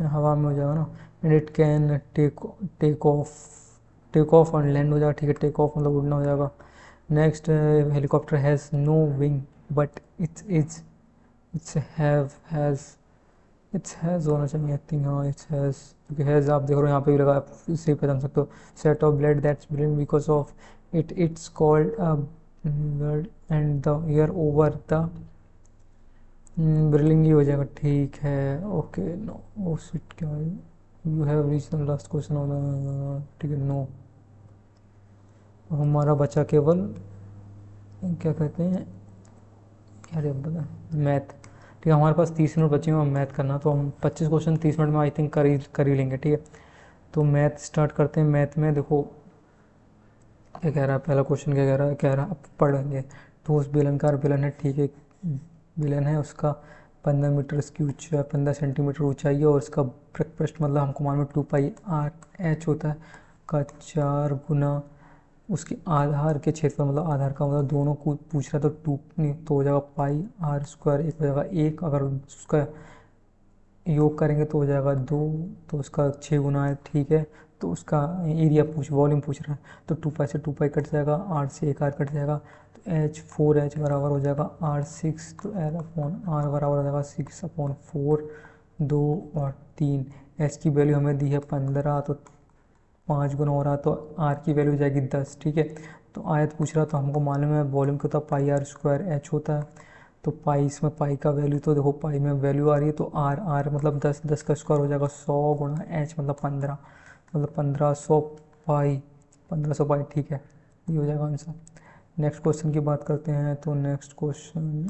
हवा में हो जाएगा ना। And it can take off on land हो जाएगा, ठीक है, टेक ऑफ मतलब उड़ना हो जाएगा। Next helicopter has no wing but it's has होना चाहिए, आई थिंक, हाँ इट्स हैज़, क्योंकि हैज़ आप देख रहे हो यहाँ पे भी लगा, आप इसे पहचान सकते हो। Set of blade that's brilliant because of it it's called a bird, and the air over the ब्रिलिंग ही हो जाएगा, ठीक है। ओके नो, ओ शिट, क्या है, you have reach the last question on, ठीक है, नो। हमारा बचा केवल क्या कहते हैं, अरे बता, मैथ, ठीक है। हमारे पास 30 मिनट बचे हैं मैथ करना, तो हम 25 क्वेश्चन 30 मिनट में आई थिंक कर ही लेंगे, ठीक है। तो मैथ स्टार्ट करते हैं। मैथ में देखो क्या कह रहा है, पहला क्वेश्चन क्या कह रहा है, आप पढ़ेंगे। ठोस बेलनकार बेलन है, ठीक है, बेलन है, उसका 15 मीटर इसकी ऊंचाई, 15 सेंटीमीटर ऊंचाई है, और उसका पृष्ठ मतलब हमको मालूम है 2πr/h होता है का 4 गुना उसके आधार के क्षेत्रफल, मतलब आधार का मतलब दोनों को पूछ रहा, तो 2 नहीं तो हो जाएगा πr², एक हो जाएगा 1, अगर उसका योग करेंगे तो हो जाएगा 2, तो उसका 6 गुना है, ठीक है। तो उसका एरिया वॉल्यूम पूछ रहा है, तो 2π से 2π कट जाएगा, r से एक r कट जाएगा, तो H4H बराबर हो जाएगा r6, तो L/r बराबर हो जाएगा 6/4, 2 और 3। H की वैल्यू हमें दी है 15, तो 5 गुना हो रहा, तो r की वैल्यू हो जाएगी 10, ठीक है। तो आयत पूछ रहा, तो हमको मालूम है वॉल्यूम क्या होता है, πr²h होता है। तो पाई, इसमें पाई का वैल्यू, तो देखो पाई में वैल्यू आ रही है, तो आर मतलब 10, 10 का स्क्वायर हो जाएगा 100 गुना एच मतलब 15, मतलब 1500 पाई, ठीक है, ये हो जाएगा आंसर। नेक्स्ट क्वेश्चन की बात करते हैं, तो नेक्स्ट क्वेश्चन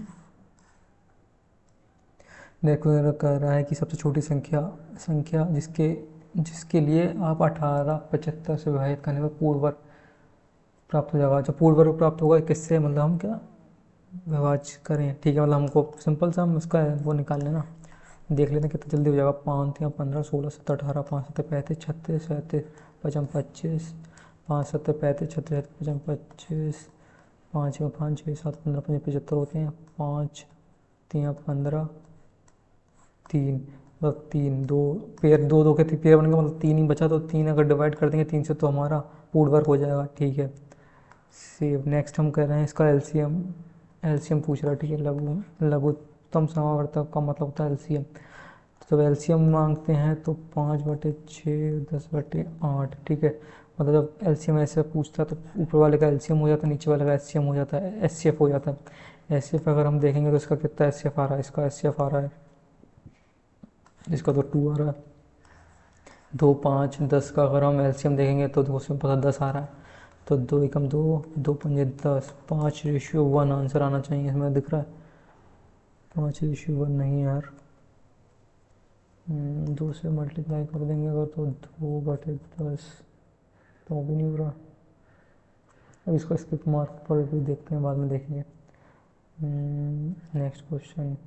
देखो कह रहा है कि सबसे छोटी संख्या जिसके जिसके लिए आप 1875 से विभाजित करने पर पूर्ण वर्ग प्राप्त हो जाएगा। जब पूर्ण वर्ग प्राप्त होगा किससे, मतलब हम क्या विभाज्य करें, ठीक है, मतलब हमको सिंपल सा हम उसका वो निकाल लेना, देख लेते हैं कितना जल्दी हो जाएगा। 5 या 15, 16 17 18, 5 7 35 36 37 55 25, 5 7 35 36 55 25, 5 या 5 6 7 15 5 75 होते हैं, 5 3 15 3, मतलब 3 2 पेयर, 2 2 के पेयर बनेंगे, मतलब 3 ही बचा, तो 3 अगर डिवाइड कर देंगे 3 से तो हमारा पूर्ण वर्ग हो जाएगा, ठीक है। सेव। नेक्स्ट हम कर रहे हैं इसका एलसीएम पूछ रहा है, ठीक है। लघुत्तम समावर्तक का मतलब होता है एलसीएम। तो जब एलसीएम मांगते हैं तो 5/6 10/8, ठीक है। मतलब जब एलसीएम ऐसे पूछता है तो ऊपर वाले का एलसीएम हो जाता है, नीचे वाले का एचसीएम हो जाता है, एचसीएफ हो जाता है। एचसीएफ अगर हम देखेंगे तो इसका कितना एचसीएफ आ रहा है, इसका एचसीएफ आ रहा है, इसका तो 2 आ रहा है। 2 5 10 का अगर हम एलसीएम देखेंगे तो उसमें पता 10 आ रहा है, तो 2 एकम 2, 2 पंजे 10, 5:1 आंसर आना चाहिए, इसमें दिख रहा है 5:1 नहीं यार। 2 से मल्टीप्लाई कर देंगे अगर तो 2/10, तो भी नहीं हो रहा। अब इसको स्किप मार्क पर भी देखते हैं, बाद में देखेंगे। नेक्स्ट क्वेश्चन,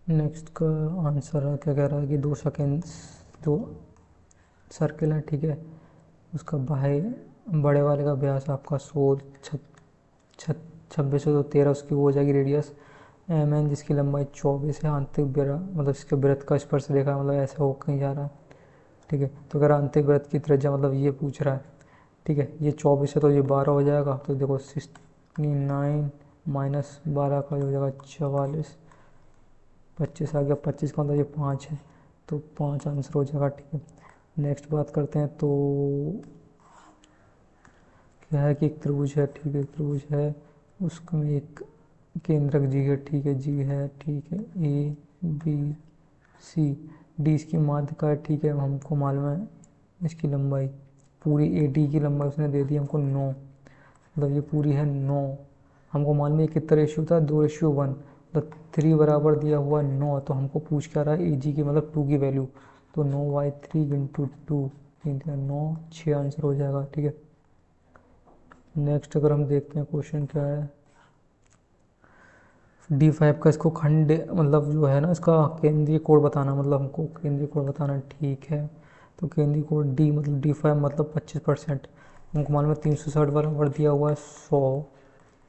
नेक्स्ट का आंसर क्या कह रहा है कि जो सर्किल है, ठीक है, उसका बाह्य बड़े वाले का व्यास आपका 2600 तो 13 उसकी वो हो जाएगी रेडियस। एम एन जिसकी लंबाई 24 है, आंतरिक मतलब इसके वृत्त का स्पर्श रेखा मतलब ऐसा हो कहीं जा रहा है, ठीक है। तो अगर आंतरिक वृत्त की त्रिज्या मतलब ये पूछ रहा है, ठीक है, ये 24 है तो ये 12 हो जाएगा। तो देखो 69 माइनस 12 का हो जाएगा 44, 25 आ गया, 25 का मतलब ये 5 है, तो 5 आंसर हो जाएगा, ठीक है। नेक्स्ट बात करते हैं, तो क्या है कि एक त्रिभुज है, ठीक है, त्रिभुज है, उसमें एक केंद्रक जी है, ठीक है, जी है, ठीक है, ए बी सी डी इसकी माध्यिका है, ठीक है, हमको मालूम है इसकी लंबाई पूरी ए डी की लंबाई उसने दे दी हमको 9, मतलब ये पूरी है 9। हमको मालूम है कितना रेशियो था, 2:1, मतलब 3 बराबर दिया हुआ 9, तो हमको पूछ क्या रहा है ए जी की मतलब 2 की वैल्यू, तो 9/3 इंटू 2 9, 6 आंसर हो जाएगा, ठीक है। नेक्स्ट अगर हम देखते हैं क्वेश्चन क्या है, D5 का इसको खंड मतलब जो है ना इसका केंद्रीय कोण बताना, मतलब हमको केंद्रीय कोण बताना, ठीक है। तो केंद्रीय कोण D मतलब D5 मतलब 25%, हमको मालूम है 360 बराबर दिया हुआ है 100,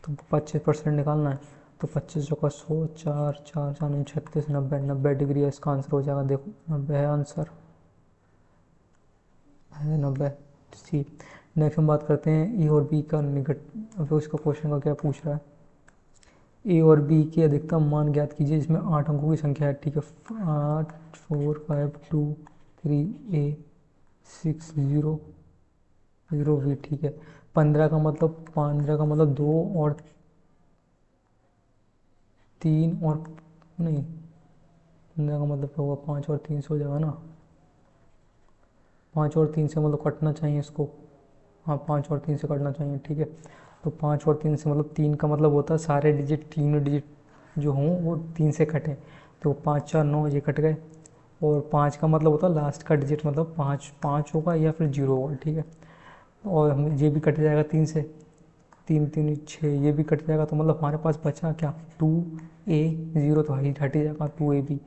तो 25% निकालना है, तो 25 का 100, 4 4 4 36, 90 डिग्री है, इसका आंसर हो जाएगा, देखो 90 है आंसर, है 90 सी। नेक्स्ट हम बात करते हैं ए और बी का निकट, अब उसका क्वेश्चन का क्या पूछ रहा है, ए और बी के अधिकतम मान ज्ञात कीजिए जिसमें 8 अंकों की संख्या है, ठीक है, 8 4 5 2 3 ए 6 0 0 बी, ठीक है। 15 का मतलब 2 और 3 और नहीं, 15 का मतलब होगा 5 और 3 से हो जाएगा ना, 5 और 3 से मतलब कटना चाहिए इसको, हाँ 5 और 3 से कटना चाहिए, ठीक है। तो 5 और 3 से मतलब 3 का मतलब होता है सारे डिजिट, तीनों डिजिट जो हों वो 3 से कटें, तो 5 4 9 ये कट गए, और 5 का मतलब होता है लास्ट का डिजिट मतलब 5 5 होगा या फिर 0 होगा, ठीक है। और हम ये भी कट जाएगा 3 से, 3 3 6 ये भी कट जाएगा, तो मतलब हमारे पास बचा क्या 2a 0, तो हट ही जाएगा 2ab।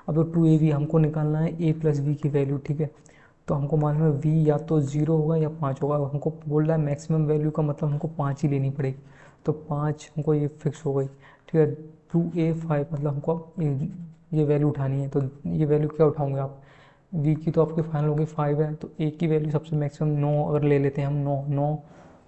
अब तो 2ab हमको निकालना है a प्लस बी की वैल्यू, ठीक है। तो हमको मालूम है v या तो 0 होगा या 5 होगा, हमको बोल रहा है मैक्सिमम वैल्यू का मतलब हमको 5 ही लेनी पड़ेगी, तो 5 हमको ये फिक्स हो गई, ठीक है। 2a5 मतलब हमको ये वैल्यू उठानी है, तो ये वैल्यू क्या उठाओगे आप, v की तो आपकी फाइनल होगी 5 है, तो a की वैल्यू सबसे मैक्सिमम 9 अगर ले लेते हैं हम, 9 9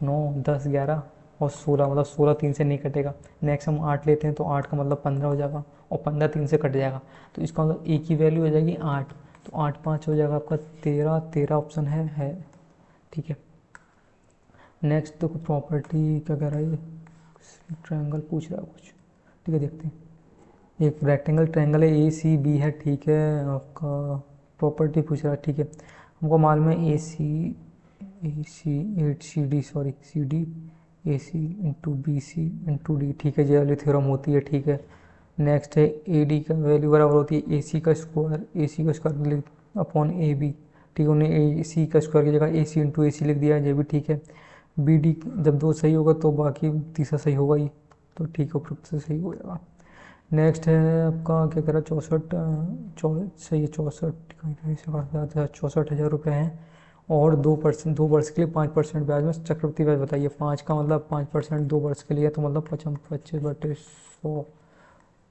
9 10 11 और 16, मतलब 16 3 से नहीं कटेगा। नेक्स्ट हम 8 लेते हैं, तो 8 का मतलब 15 हो जाएगा, और 15 3 से कट जाएगा, तो इसका मतलब a की वैल्यू हो जाएगी 8, तो 8 5 हो जाएगा आपका 13, 13 ऑप्शन है, ठीक है। नेक्स्ट देखो प्रॉपर्टी क्या कह रहा है, ये ट्रायंगल पूछ रहा है कुछ, ठीक है, देखते हैं। एक रेक्टेंगल ट्रायंगल है ए सी बी है, ठीक है, आपका प्रॉपर्टी पूछ रहा है, ठीक है। हमको मालूम है ए सी 8 CD sorry CD AC into BC into D, ठीक है, ये वाली थ्योरम होती है, ठीक है। नेक्स्ट है ए डी का वैल्यू बराबर होती है ए सी का स्क्वायर अपॉन ए बी, ठीक है, उन्हें ए सी का स्क्वायर की जगह ए सी इंटू ए सी लिख दिया है, ये भी ठीक है। बी डी जब 2 सही होगा तो बाकी तीसरा सही होगा ही, तो ठीक है, उपरोक्त से सही हो जाएगा। नेक्स्ट है आपका क्या कह रहा है 64 सही है 64,000 हैं, और 2% 2 वर्ष के लिए 5% ब्याज में चक्रवृद्धि ब्याज बताइए। 5 का मतलब 5% 2 वर्ष के लिए, तो मतलब 25/100,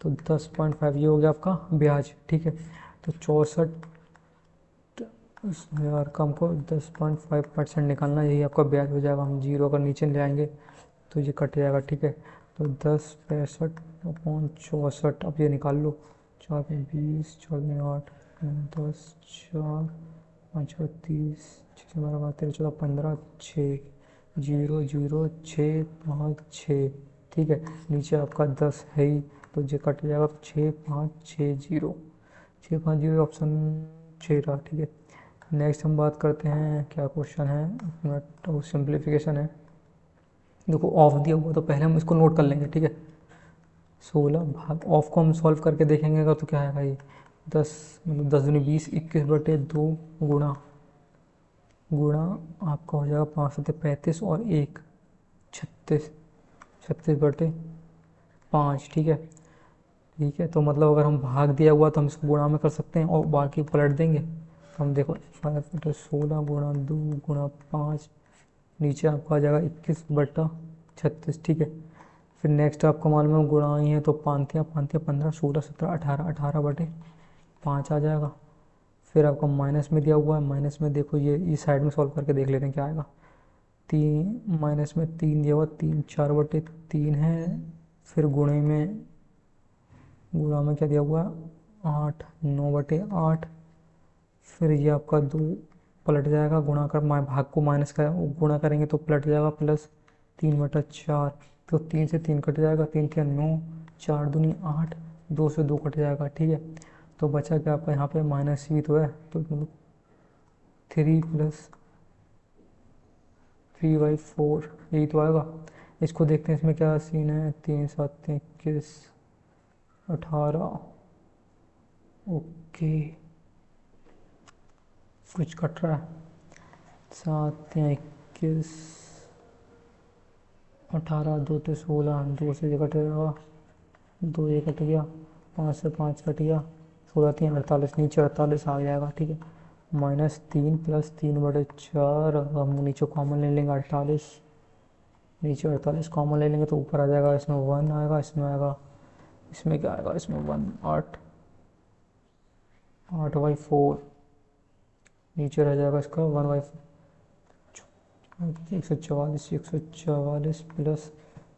तो 10.5 ये हो गया आपका ब्याज, ठीक है। तो 64,000 का हमको 10.5% निकालना, यही आपका ब्याज हो जाएगा। हम 0 अगर नीचे ले आएंगे तो ये कट जाएगा, ठीक है। तो 10 65/64, अब ये निकाल लो, 4 20 4 8 10 4 5 30 6 12 13 14 15 6 0 0 6 5 6, ठीक है। नीचे आपका 10 है ही, तो ये कट जाएगा 6 5 6 0 6 5 0 ऑप्शन 6 रहा, ठीक है। नेक्स्ट हम बात करते हैं, क्या क्वेश्चन है अपना, तो सिंप्लीफिकेशन है। देखो ऑफ दिया हुआ तो पहले हम इसको नोट कर लेंगे, ठीक है। 16 भाग ऑफ को हम सॉल्व करके देखेंगे अगर, तो क्या आएगा ये 10 मतलब 10 दूनी 20 21/2 गुणा आपका हो जाएगा 5 7 35 और 1 36 36/5, ठीक है, ठीक है। तो मतलब अगर हम भाग दिया हुआ तो हम इसको गुणा में कर सकते हैं और बाकी पलट देंगे, हम देखो 16 गुणा 2 गुणा 5, नीचे आपका आ जाएगा 21/36, ठीक है। फिर नेक्स्ट आपको मालूम है गुणा ही है तो पाँतियाँ 15 16 17 18, 18/5 आ जाएगा। फिर आपका माइनस में दिया हुआ है, माइनस में देखो ये इस साइड में सॉल्व करके देख लेते हैं क्या आएगा। 3 माइनस में 3 दिया हुआ, 3 4/3 है। फिर गुणा में क्या दिया हुआ है 8, 9/8। फिर ये आपका 2 पलट जाएगा, गुणा कर भाग को माइनस का गुणा करेंगे तो पलट जाएगा +3/4। तो 3 से 3 कट जाएगा, 3 3 9, 4 दूनी 8, 2 से 2 कट जाएगा, ठीक है। तो बचा क्या आपका यहाँ पे माइनस भी तो है, तो मतलब 3+3/4 यही तो आएगा। इसको देखते हैं इसमें क्या सीन है। 3 7 21 18, ओके कुछ कट रहा है। 7 21 18, 2 से 16, 2 से ये कट जाएगा, 2 ये कट गया, 5 से 5 कट गया, 16 3 48, नीचे 48 आ जाएगा, ठीक है। -3 + 3/4, हम नीचे कॉमन ले लेंगे 48, नीचे 48 कॉमन ले लेंगे तो ऊपर आ जाएगा, इसमें 1 आएगा, इसमें आएगा, इसमें क्या आएगा, इसमें 1 8/4, नीचे रह जाएगा इसका 1/4, 144 प्लस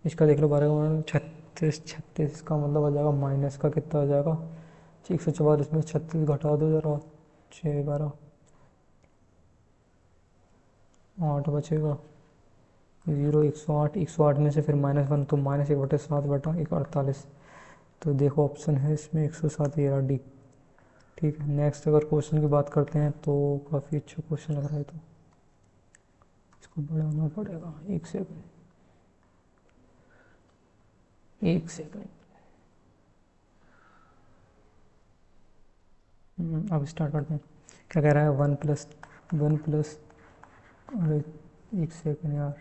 इसका देख लो 12 36, इसका मतलब आ जाएगा माइनस का कितना आ जाएगा 144 में 36 घटा दो जरा, 6 12 8 बचेगा 0, 108 में से फिर -1 तो -1/7 48। तो देखो ऑप्शन है इसमें 107, ये डी, ठीक है। नेक्स्ट अगर क्वेश्चन की बात करते हैं तो काफ़ी अच्छा क्वेश्चन लग रहा है, तो इसको बढ़ाना पड़ेगा, एक सेकंड। अब स्टार्ट करते हैं। क्या कह रहा है 1+, अरे एक सेकंड यार,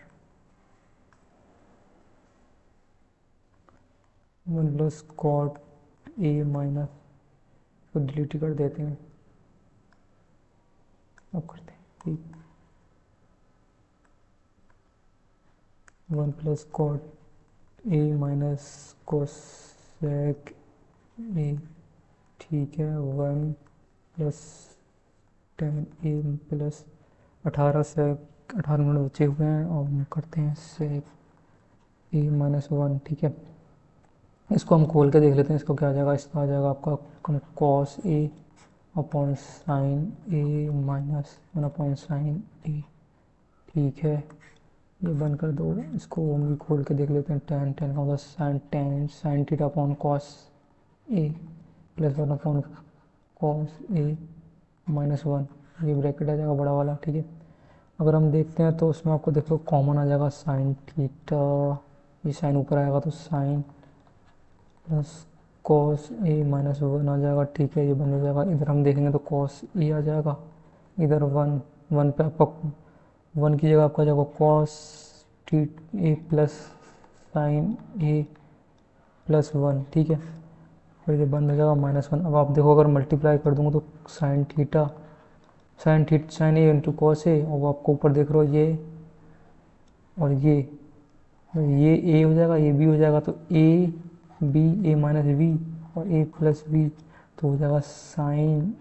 1+cot A- को डिलीट कर देते हैं। अब करते हैं 1+cot A- cosec A, ठीक है। 1+tan A + 18 मिनट बचे हुए हैं और हम करते हैं sec A-1, ठीक है। इसको हम खोल के देख लेते हैं, इसको क्या आ जाएगा, इसका आ जाएगा आपका cos A upon sine A -1/sin A, ठीक है। ये बंद कर दो, इसको हम भी खोल के देख लेते हैं। tan का होगा sin theta upon cos A +1 upon cos A -1, ये ब्रैकेट आ जाएगा बड़ा वाला, ठीक है। अगर हम देखते हैं तो उसमें आपको देखो कॉमन आ जाएगा sin थीटा, ये साइन ऊपर आएगा तो साइन प्लस cos A -1 आ जाएगा, ठीक है। ये बन हो जाएगा, इधर हम देखेंगे तो cos A आ जाएगा, इधर 1 पे आपका 1 की जगह आपका जाएगा cos A plus sign A +1, ठीक है। फिर ये बन हो जाएगा -1। अब आप देखो अगर मल्टीप्लाई कर दूंगा तो sine A into cos A, और आपको ऊपर देख रहे हो ये और ये A हो जाएगा, ये B हो जाएगा, तो A -B और A + B, तो हो जाएगा साइन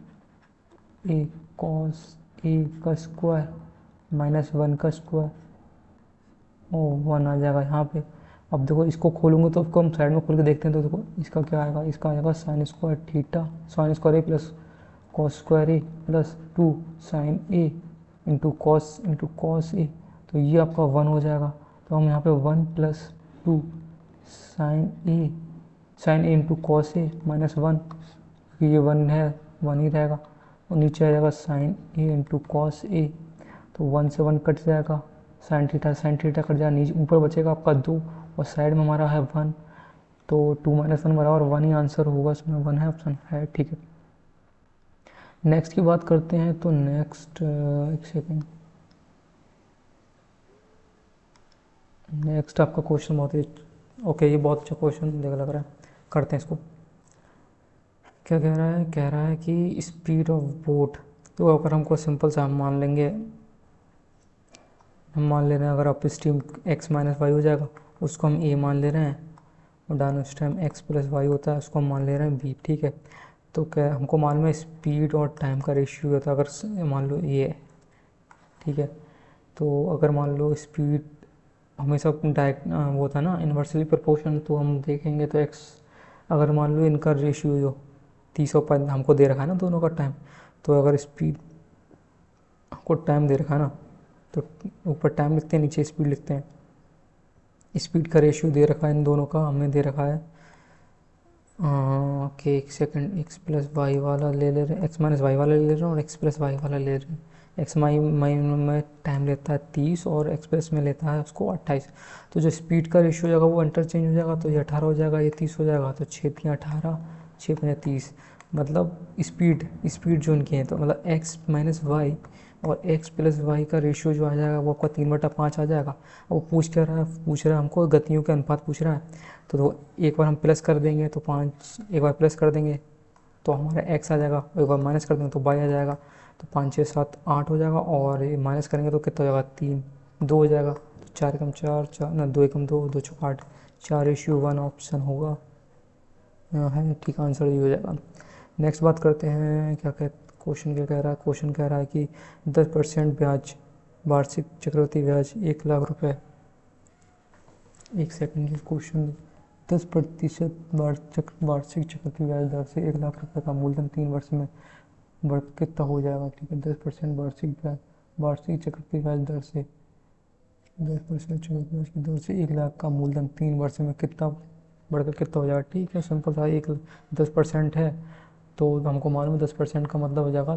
A cos A का स्क्वायर -1 का स्क्वायर, और 1 आ जाएगा यहाँ पे। अब देखो इसको खोलूँगा तो इसको हम साइड में खोल के देखते हैं, तो देखो इसका क्या आएगा, इसका आएगा sine square theta, sine square A plus cos square A plus 2 sine A into cos A, तो ये आपका 1 हो जाएगा। तो हम यहाँ पे 1 + 2 sine A into cos A -1, क्योंकि ये 1 है, 1 ही रहेगा, और नीचे आ जाएगा sine A into cos A, तो 1 से 1 कट जाएगा, साइन थीटा कट जाएगा, नीचे ऊपर बचेगा आपका 2 और साइड में हमारा है 1, तो 2 - 1 बराबर 1 ही आंसर होगा, इसमें 1 है, ऑप्शन है, ठीक है। नेक्स्ट की बात करते हैं तो नेक्स्ट एक सेकेंड, नेक्स्ट आपका क्वेश्चन बहुत ही ओके, ये बहुत अच्छा क्वेश्चन देख लग रहा है, करते हैं इसको। क्या कह रहा है, कह रहा है कि स्पीड ऑफ बोट तो अगर हमको सिंपल सा हम मान लेंगे, हम मान ले रहे हैं अगर upstream x minus Y हो जाएगा, उसको हम a मान ले रहे हैं, और downstream x plus Y होता है, उसको हम मान ले रहे हैं b। ठीक है, तो क्या हमको मालूम है स्पीड और टाइम का रेशियो होता है, अगर मान लो ये है। ठीक है, तो अगर मान लो स्पीड हमेशा डायरेक्ट वो था ना इन्वर्सली प्रोपोर्शन, तो हम देखेंगे तो x, अगर मान लो इनका रेशियो जो 30 हमको दे रखा है ना दोनों का टाइम, तो अगर स्पीड को टाइम दे रखा है ना, तो ऊपर टाइम लिखते हैं, नीचे स्पीड लिखते हैं। स्पीड का रेशियो दे रखा है इन दोनों का, हमें दे रखा है कि एक सेकंड, एक्स प्लस वाई वाला ले रहे हैं, एक्स माइनस वाई वाला ले रहे हैं, और एक्स प्लस वाई वाला ले रहे हैं। एक्स माई में टाइम लेता है 30 और एक्स प्लस में लेता है उसको 28। तो जो स्पीड का रेशियो हो जाएगा वो इंटरचेंज हो जाएगा, तो ये 18 हो जाएगा, ये 30 हो जाएगा, तो 6×3 = 18, 6×5 = 30। मतलब स्पीड स्पीड जो उनकी है, तो मतलब एक्स माइनस वाई और एक्स प्लस वाई का रेशियो जो आ जाएगा वो आपका 3/5 आ जाएगा। अब वो पूछ रहा है हमको गतियों के अनुपात पूछ रहा है, तो एक बार हम प्लस कर देंगे तो 5, एक बार प्लस कर देंगे तो हमारा x आ जाएगा, एक बार माइनस कर देंगे तो y आ जाएगा। तो 5 6 7 8 हो जाएगा, और ये माइनस करेंगे तो कितना हो जाएगा, 3 2 हो जाएगा। तो 4 एकम 4 4 ना 2 एकम 2 2 चौका 8, 4:1 ऑप्शन होगा है ठीक, आंसर ये हो जाएगा। नेक्स्ट बात करते हैं, क्या कह क्वेश्चन क्या कह रहा है। क्वेश्चन कह रहा है कि 10% ब्याज, वार्षिक चक्रवृद्धि ब्याज 1 लाख रुपए। एक सेकंड, क्वेश्चन 10% वार्षिक चक्रवृद्धि ब्याज दर से 1 लाख रुपए का मूलधन 3 वर्ष में बढ़ कितना हो जाएगा। ठीक है, 10% वार्षिक चक्रवृद्धि ब्याज दर से 10% चक्रवृद्धि ब्याज की दर से 1 लाख का मूलधन 3 वर्ष में कितना बढ़कर कितना हो जाएगा। ठीक है, सिंपल सा, 10% है तो हमको मालूम है 10% का मतलब हो जाएगा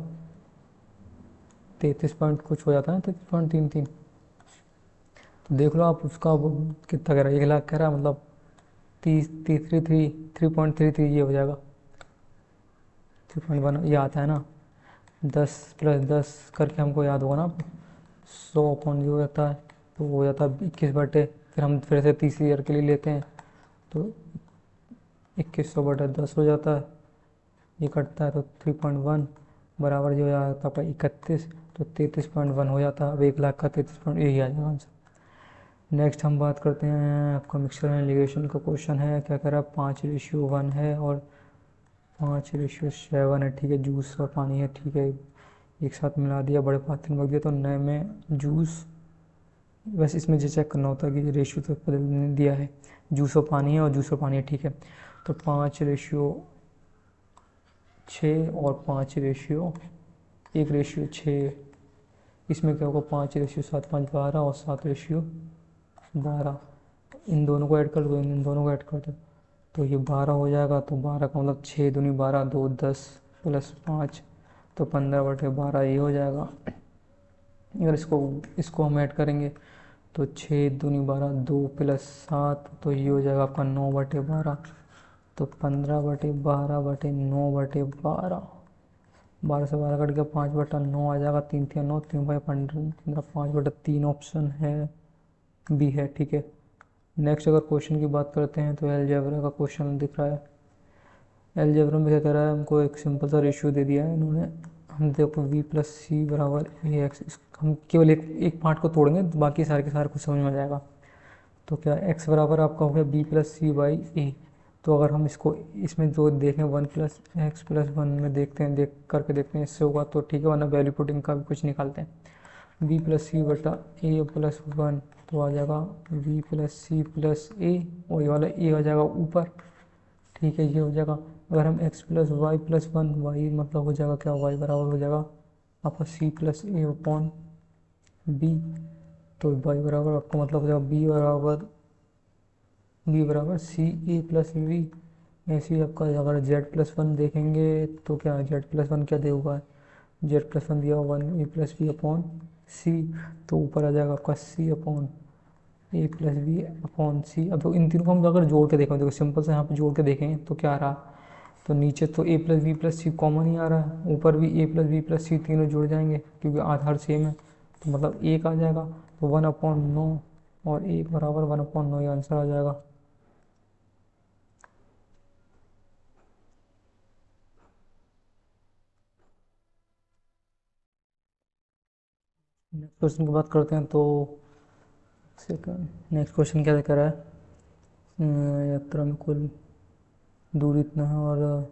33 पॉइंट कुछ हो जाता है, 33.33। तो देख लो आप उसका कितना कह रहा है, 1 लाख कह रहा है, मतलब 3.33 ये हो जाएगा, 3.1 ये आता है ना। 10 + 10 करके हमको याद होगा ना, 100/0 हो जाता है, तो वो हो जाता है 21 बटे, फिर हम फिर से तीसरी ईयर के लिए लेते हैं तो 2100/10 हो जाता है, ये कटता है तो 3.1 बराबर जो हो जाता है आपका 31, तो 33.1 हो जाता है। अब 1 लाख का 33 पॉइंट, यही आ जाएगा आंसर। नेक्स्ट हम बात करते हैं, आपका मिक्सचर एंड लिगेशन का क्वेश्चन है। क्या कह रहा है, 5:1 है और 5:7 है। ठीक है, जूस और पानी है। ठीक है, एक साथ मिला दिया, बड़े पात्र में रख दिया, तो नए में जूस, बस इसमें जो चेक करना होता है कि रेशियो तो बदल दिया है, जूस और पानी है और जूस और पानी है। ठीक है, तो 5:6 और 5:1:6, इसमें क्या होगा, 5:7 5 12 और 7:12, इन दोनों को ऐड कर दो, इन दोनों को ऐड कर दो, तो ये 12 हो जाएगा। तो 12 का मतलब 6×2 = 12, 2 10 + 5 तो 15/12 ये हो जाएगा। अगर इसको हम ऐड करेंगे तो 6×2 = 2 + 7, तो ये हो जाएगा आपका 9/12, तो 15/12/9/12, 12 से 12 कट गया, 5/9 आ जाएगा, 3×3 = 9, 3×5 = 5/3 ऑप्शन है, बी है। ठीक है, नेक्स्ट अगर क्वेश्चन की बात करते हैं तो अलजेब्रा का क्वेश्चन दिख रहा है। अलजेब्रा में क्या कर रहा है, हमको एक सिंपल सा रेशियो दे दिया है इन्होंने, हम देखो v+c = ax, हम केवल एक पार्ट को तोड़ेंगे, बाकी सारे के सारे कुछ समझ में आ जाएगा। तो क्या x बराबर आपका हो गया b+c/a। तो अगर हम इसको इसमें जो देखें 1+x+1 में देखते हैं, देख करके देखते हैं इससे होगा तो ठीक है, वरना वैल्यू पुटिंग का भी कुछ निकालते हैं। b+c/a+1 तो आ जाएगा b+c+a, और ये वाला a आ जाएगा ऊपर। ठीक है, ये हो जाएगा। अगर हम x+y+1, y मतलब हो जाएगा क्या, y बराबर हो जाएगा आपका c+a/b, तो y बराबर आपका मतलब हो जाएगा b बराबर c a+v। ऐसे ही आपका अगर z+1 देखेंगे तो क्या z+1 क्या दे हुआ है, z+1 दिया हुआ 1a+b/c, तो ऊपर आ जाएगा आपका c/a+b/c। अब तो इन तीनों को हम अगर जोड़ के देखें, देखो सिंपल से यहाँ पे जोड़ के देखें तो क्या आ रहा, तो नीचे तो a+b+c कॉमन ही आ रहा है, ऊपर भी a+b+c तीनों जुड़ जाएंगे क्योंकि आधार सेम है, तो मतलब 1 आ जाएगा, तो 1/9 और 1 बराबर 1/9 ये आंसर आ जाएगा। नेक्स्ट क्वेश्चन की बात करते हैं तो सेकंड नेक्स्ट क्वेश्चन क्या कर रहा है, यात्रा में कुल दूरी इतना है और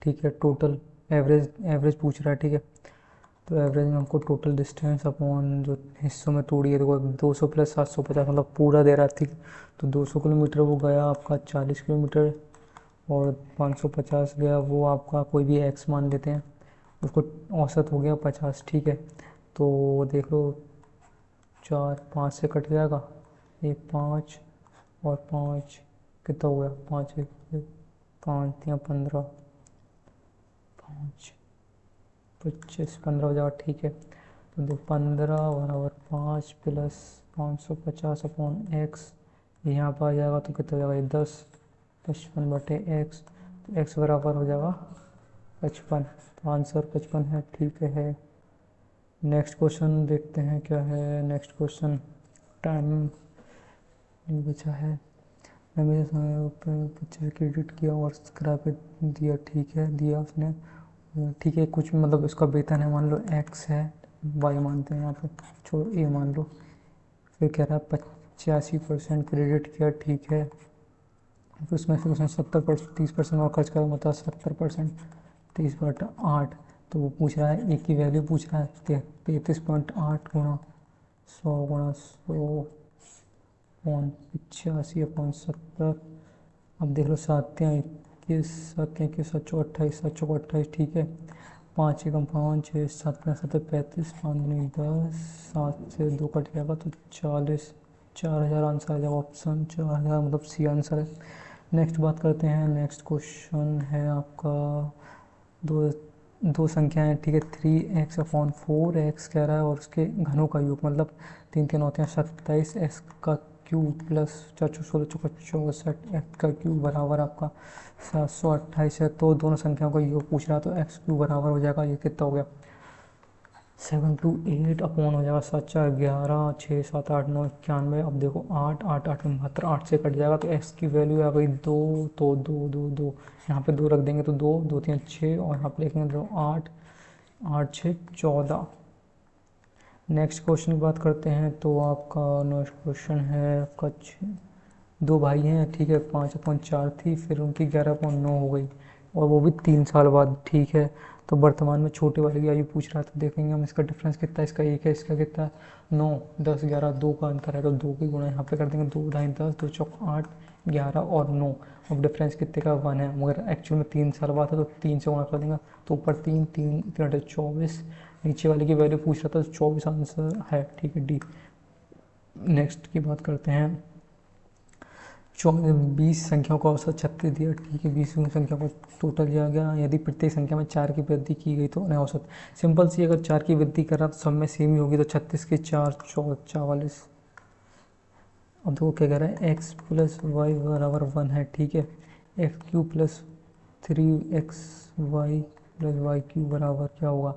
ठीक है टोटल एवरेज एवरेज पूछ रहा है। ठीक है, तो एवरेज में हमको टोटल डिस्टेंस अपॉन जो हिस्सों में तोड़ी है, देखो 200 प्लस 750 मतलब पूरा दे रहा है। ठीक है, तो 200 किलोमीटर वो गया आपका 40 किलोमीटर और 550 गया वो आपका कोई भी एक्स मान लेते हैं, उसको औसत हो गया 50। ठीक है, तो देख लो 4 5 से कट जाएगा, ये 5 और 5 कितना हो गया, 5 एक 5 या 15 5 25 15 हो जाएगा। ठीक है, तो 15 बराबर 5 प्लस 550 अपॉन एक्स, यहाँ पर आ जाएगा तो कितना हो जाएगा, ये 10 55 बटे एक्स, तो एक्स बराबर हो जाएगा 55, तो आंसर 55 है। ठीक है, नेक्स्ट क्वेश्चन देखते हैं क्या है। नेक्स्ट क्वेश्चन टाइम नहीं बचा है, मैं मेरे पिक्चर क्रेडिट किया और स्क्रैप दिया। ठीक है, दिया उसने। ठीक है, कुछ मतलब उसका वेतन है, मान लो एक्स है, वाई मानते हैं यहाँ पे, छोड़ो ए मान लो। फिर कह रहा है 85% क्रेडिट किया। ठीक है, फिर उसमें फिर उसने 70% 30% और खर्च करा, मतलब 70% 30/8, तो वो पूछ रहा है ए की वैल्यू पूछ रहा है 33.8 गुणा 100 अपॉन 85/70। अब देख लो 7 या 21 7 या 21 7 चौक 28। ठीक है, 5 एकम 5 6 7 7 35 5 दूनी 10 7 से 2 कट जाएगा तो 40, 4000 आंसर आ जाएगा। ऑप्शन 4000 मतलब सी आंसर है। नेक्स्ट बात करते हैं, नेक्स्ट क्वेश्चन है आपका दो दो संख्याएं। ठीक है, 3x/4x कह रहा है और उसके घनों का योग, मतलब 3 3 होते हैं 27 एक्स का क्यूब प्लस 4 16 64 एक्स का क्यूब बराबर आपका 728 है। तो दोनों संख्याओं का योग पूछ रहा है, तो एक्स क्यूब बराबर हो जाएगा, ये कितना हो गया 728 अपॉन हो जाएगा 7 4 11 6 7 8 9 91। अब देखो 8 8 8 72, 8 से कट जाएगा तो एक्स की वैल्यू आ गई 2, तो 2 2 2 यहाँ पे 2 रख देंगे तो 2 2 3 6 और यहाँ पे लिखेंगे तो 8 8 6 14। नेक्स्ट क्वेश्चन की बात करते हैं तो आपका नेक्स्ट क्वेश्चन है आपका दो भाई हैं। ठीक है, 5/4 थी, फिर उनकी 11/9 हो गई और वो भी 3 साल बाद। ठीक है, तो वर्तमान में छोटे वाले की आयु पूछ रहा है, तो देखेंगे हम इसका डिफरेंस कितना है, इसका 1 है, इसका कितना है 9 10 11 2 का अंतर है, तो 2 की गुणा यहाँ पे कर देंगे, 2 ढाई 10 2 चौक 8 11 और 9। अब डिफरेंस कितने का 1 है, मगर एक्चुअल में 3 साल बाद है तो 3 से गुणा कर देंगे, तो ऊपर 3 3 3 24, नीचे वाले की वैल्यू पूछ रहा था तो 24 आंसर है। ठीक है, डी। नेक्स्ट की बात करते हैं, 20 संख्याओं का औसत 36 दिया। ठीक है, 20 संख्या को टोटल दिया गया, यदि प्रत्येक संख्या में 4 की वृद्धि की गई तो उन्हें औसत। सिंपल सी, अगर 4 की वृद्धि कर रहा तो सब में सेम ही होगी, तो 36 के 4 44। अब देखो क्या कह रहा है, एक्स प्लस वाई बराबर 1 है। ठीक है, X cube plus 3xy plus Y cube बराबर क्या होगा,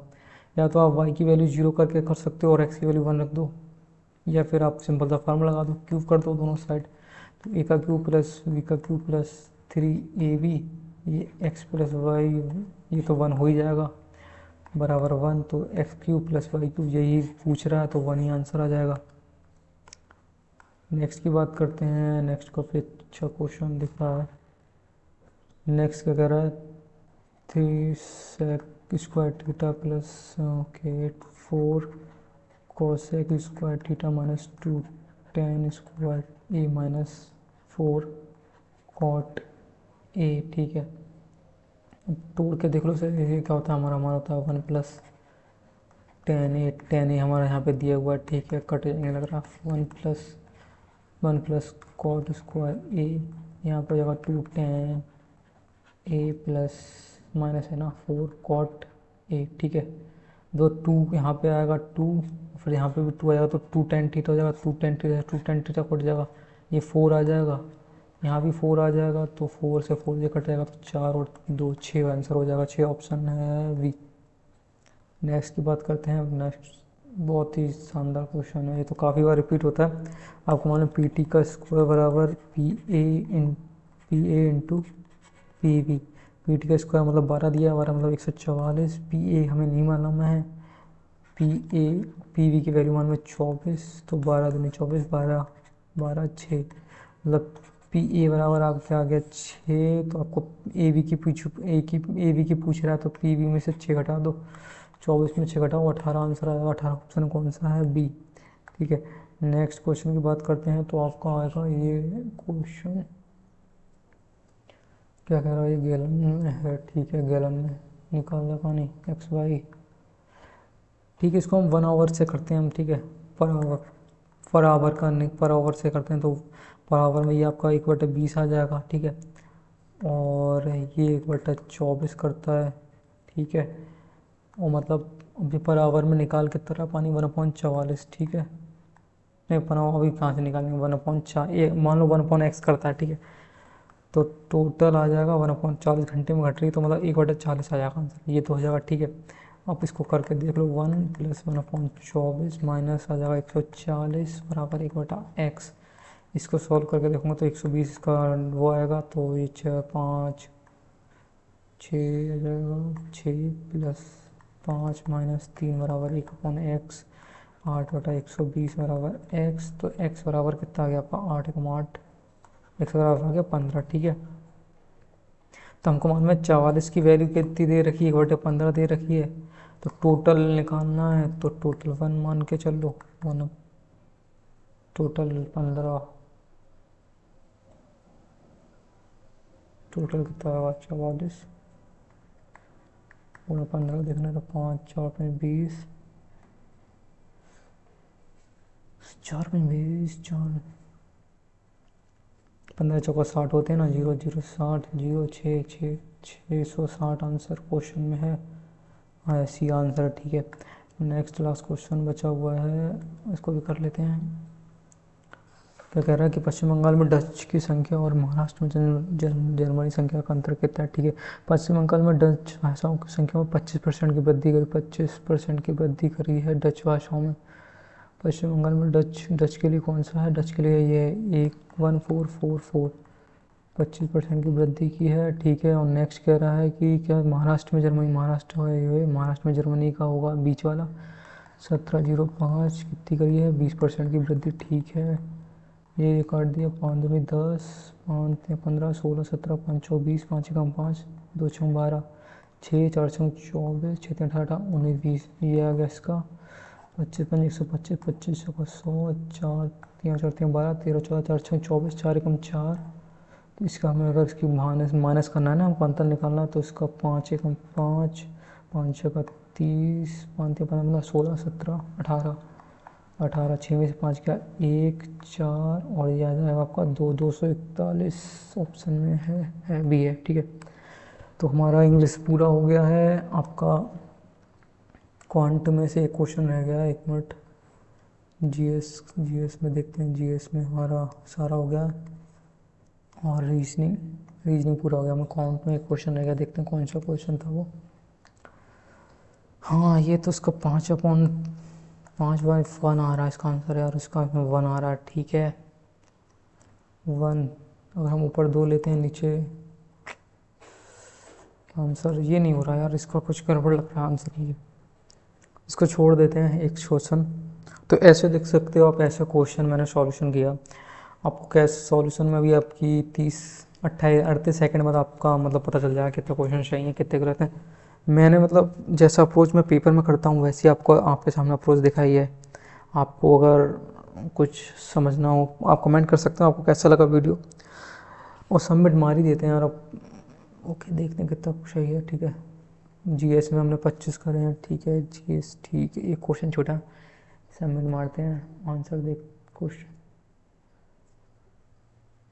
या तो आप y की वैल्यू 0 करके कर सकते हो और x की वैल्यू 1 रख दो, या फिर आप सिंपल सा फार्मूला लगा दो, क्यूब कर दो दोनों साइड, तो ए का क्यूब प्लस बी का क्यूब प्लस 3ab, ये एक्स प्लस वाई, ये तो 1 हो ही जाएगा बराबर 1, तो X cube plus Y cube यही पूछ रहा है तो 1 ही आंसर आ जाएगा। नेक्स्ट की बात करते हैं, नेक्स्ट का फिर अच्छा क्वेश्चन दिख रहा है। नेक्स्ट क्या कह रहा है, 3 sec square theta plus okay 4 cosec square theta minus 2 tan square A minus 4 cot A. ठीक है, तोड़ के देख लो सर, ये क्या होता है हमारा होता है 1 प्लस टेन ए हमारा यहाँ पे दिया हुआ है। ठीक है, कट जाएंगे लग रहा, 1 प्लस कॉट स्क्वायर ए, यहाँ पर जगह 2 टेन ए प्लस माइनस है ना 4 कॉट ए। ठीक है, दो 2 यहाँ पे आएगा 2, फिर यहाँ पे भी 2 आएगा तो 2 टेन थीटा हो जाएगा, 2 टेन थीटा कट जाएगा, ये 4 आ जाएगा, यहाँ भी 4 आ जाएगा, तो 4 से 4 से कट जाएगा तो 4 और 2 6 आंसर हो जाएगा, 6 ऑप्शन है वी। नेक्स्ट की बात करते हैं, नेक्स्ट बहुत ही शानदार क्वेश्चन है, ये तो काफ़ी बार रिपीट होता है। आपको मालूम पी टी का स्क्वायर बराबर P A into P V, P T का स्क्वायर मतलब 12 दिया, 12 मतलब 144, पी ए हमें नहीं मालूम है, पी ए पी वी की वैल्यू मान में 24, तो 12 दूनी 24, 12 6, मतलब पी ए बराबर आपका आ गया 6। तो आपको ए वी की पूछ रहा है, तो पी वी में से 6 घटा दो, 24 में 6 घटाओ 18 आंसर आएगा। 18 ऑप्शन कौन सा है? बी। ठीक है, नेक्स्ट क्वेश्चन की बात करते हैं। तो आपका आएगा ये क्वेश्चन, क्या कह रहा है? ये गैलन में है। ठीक है, गैलन में निकाल दे पानी, एक्स वाई। ठीक है, इसको हम 1 आवर से करते हैं हम। ठीक है, पर आवर, पर आवर का नहीं, पर आवर से करते हैं। तो पर आवर में ये आपका 1/20 आ जाएगा। ठीक है, और ये 1/24 करता है। ठीक है, और मतलब अभी पर आवर में निकाल के तरह पानी 1/44। ठीक है, नहीं पर अभी कहाँ से निकालेंगे? 1/4, ये मान लो 1/x करता है। ठीक है, तो टोटल आ जाएगा 1/40 घंटे में घट रही है, तो मतलब 1/40 आ जाएगा आंसर, ये तो हो जाएगा। ठीक है, आप इसको करके देख लो, 1 + 1/24 माइनस आ जाएगा 140 बराबर 1/x। इसको सॉल्व करके देखूँगा तो 120 का वो आएगा, तो ये 5 6 आ जाएगा। 6 + 5 - 3 बराबर 1/x। 8/120 बराबर x, तो x बराबर कितना आ गया आपका? 8 × 8, x बराबर आ गया 15। ठीक है, तो हमको मान में 44 की वैल्यू कितनी दे रखी है? 1/15 दे रखी है। तो टोटल निकालना है, तो टोटल 1 मान के चल लो। 1 टोटल 15, टोटल कितना होगा? 44 पूरा 15 देखना, तो 5 4 5 20, 4 5 20, 4 15 चौका 60 होते हैं ना, 0 0 60, 0 6 6 660 आंसर क्वेश्चन में है। हाँ, ऐसी आंसर। ठीक है, नेक्स्ट लास्ट क्वेश्चन बचा हुआ है, इसको भी कर लेते हैं। क्या कह रहा है कि पश्चिम बंगाल में डच की संख्या और महाराष्ट्र में जर्मनी संख्या का अंतर कितना है? ठीक है, पश्चिम बंगाल में डच भाषाओं की संख्या में 25% की वृद्धि करी, 25% की वृद्धि करी है डच भाषाओं में। पश्चिम बंगाल में डच के लिए कौन सा है? डच के लिए ये 1444, 25% की वृद्धि की है। ठीक है, और नेक्स्ट कह रहा है कि क्या महाराष्ट्र में जर्मनी, महाराष्ट्र है, महाराष्ट्र में जर्मनी का होगा बीच वाला। 1705 कितनी करी है? 20% की वृद्धि। ठीक है, ये काट दिया, 5 दूनी 10, 5 15, 16 17, 5 24, 5 एकम 5, 2 छः 12, 6 4 छः 24, 6 3 18 19 20, ये आ गया इसका 25 5 125, 25 100, 4 3 4 3 12, 13 14 4 छः 24, 4 एकम 4। तो इसका हमें अगर इसकी माइनस माइनस करना है ना, हमको अंतर निकालना है, तो इसका 5 एकम 5, 5 6 का 30, 5 3 15 16 17 18, 18 6 में से 5 क्या? 1 4, और ये आ जाएगा आपका 241 ऑप्शन में है बी है। ठीक है, तो हमारा इंग्लिश पूरा हो गया है। आपका क्वांट में से एक क्वेश्चन रह गया है, 1 मिनट। जीएस में देखते हैं, जीएस में हमारा सारा हो गया, और रीजनिंग पूरा हो गया। हमें काउंट में एक क्वेश्चन रह गया, देखते हैं कौन सा क्वेश्चन था वो। हाँ, ये तो उसका 5/1 आ रहा है इसका आंसर यार, इसका 1 आ रहा है। ठीक है, 1, अगर हम ऊपर 2 लेते हैं, नीचे आंसर ये नहीं हो रहा यार, इसका कुछ गड़बड़ लग रहा है आंसर ये। इसको छोड़ देते हैं एक क्वेश्चन। तो ऐसे देख सकते हो आप, ऐसा क्वेश्चन मैंने सॉल्यूशन किया। आपको कैसे सॉल्यूशन में भी आपकी 38 सेकंड बाद आपका मतलब पता चल जाएगा कितने क्वेश्चन सही हैं कितने गलत हैं। मैंने मतलब जैसा अप्रोच मैं पेपर में करता हूँ वैसे आपको आपके सामने अप्रोच दिखाई है। आपको अगर कुछ समझना हो आप कमेंट कर सकते हो, आपको कैसा लगा वीडियो, और सबमिट मार ही देते हैं यार अब। ओके, देखते हैं कितना सही है। ठीक है, जीएस में हमने 25 करे हैं। ठीक है, जीएस ठीक है, एक क्वेश्चन छोटा, सबमिट मारते हैं, आंसर देख क्वेश्चन।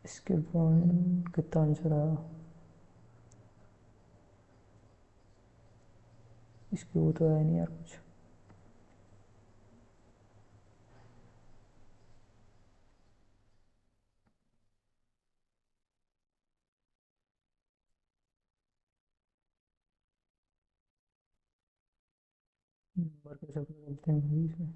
इसके बाद कितना आंसर आया? इसके वो तो आया नहीं यार कुछ। नंबर कैसे पता चलते हैं भाई इसमें?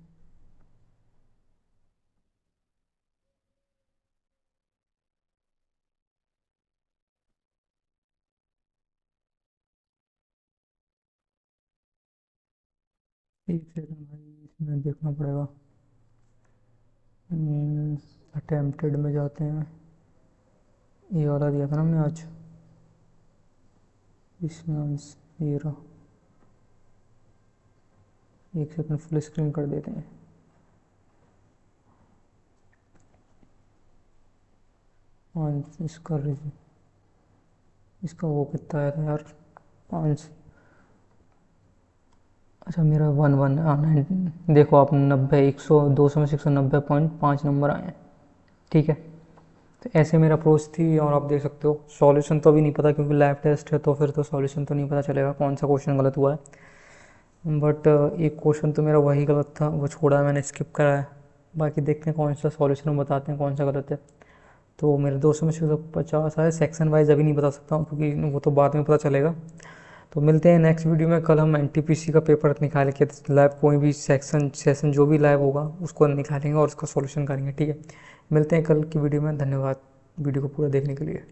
एक सेकंड भाई। मैं देखना पड़ेगा। अटेम्प्टेड में जाते हैं, ये वाला दिया था ना हमने आज, इसमें ये रहा। एक सेकंड फुल स्क्रीन कर देते हैं। इसका रिव्यू, इसका वो कितना आया था यार, 5। अच्छा मेरा 1 1 देखो आप 90 100 200 में से 190.5 नंबर आए हैं। ठीक है, तो ऐसे मेरा अप्रोच थी। और आप देख सकते हो सॉल्यूशन तो अभी नहीं पता क्योंकि लैब टेस्ट है, तो फिर तो सॉल्यूशन तो नहीं पता चलेगा कौन सा क्वेश्चन गलत हुआ है। बट एक क्वेश्चन तो मेरा वही गलत था, वो छोड़ा है मैंने, स्किप करा है। बाकी देखते हैं कौन सा सॉल्यूशन हम बताते हैं कौन सा गलत है। तो मेरे 200 में से 50 आए। सेक्शन वाइज अभी नहीं बता सकता हूँ क्योंकि वो तो बाद में पता चलेगा। तो मिलते हैं नेक्स्ट वीडियो में। कल हम एनटीपीसी का पेपर निकाल के लैब कोई भी सेशन जो भी लैब होगा उसको निकालेंगे और उसका सॉल्यूशन करेंगे। ठीक है, मिलते हैं कल की वीडियो में। धन्यवाद वीडियो को पूरा देखने के लिए।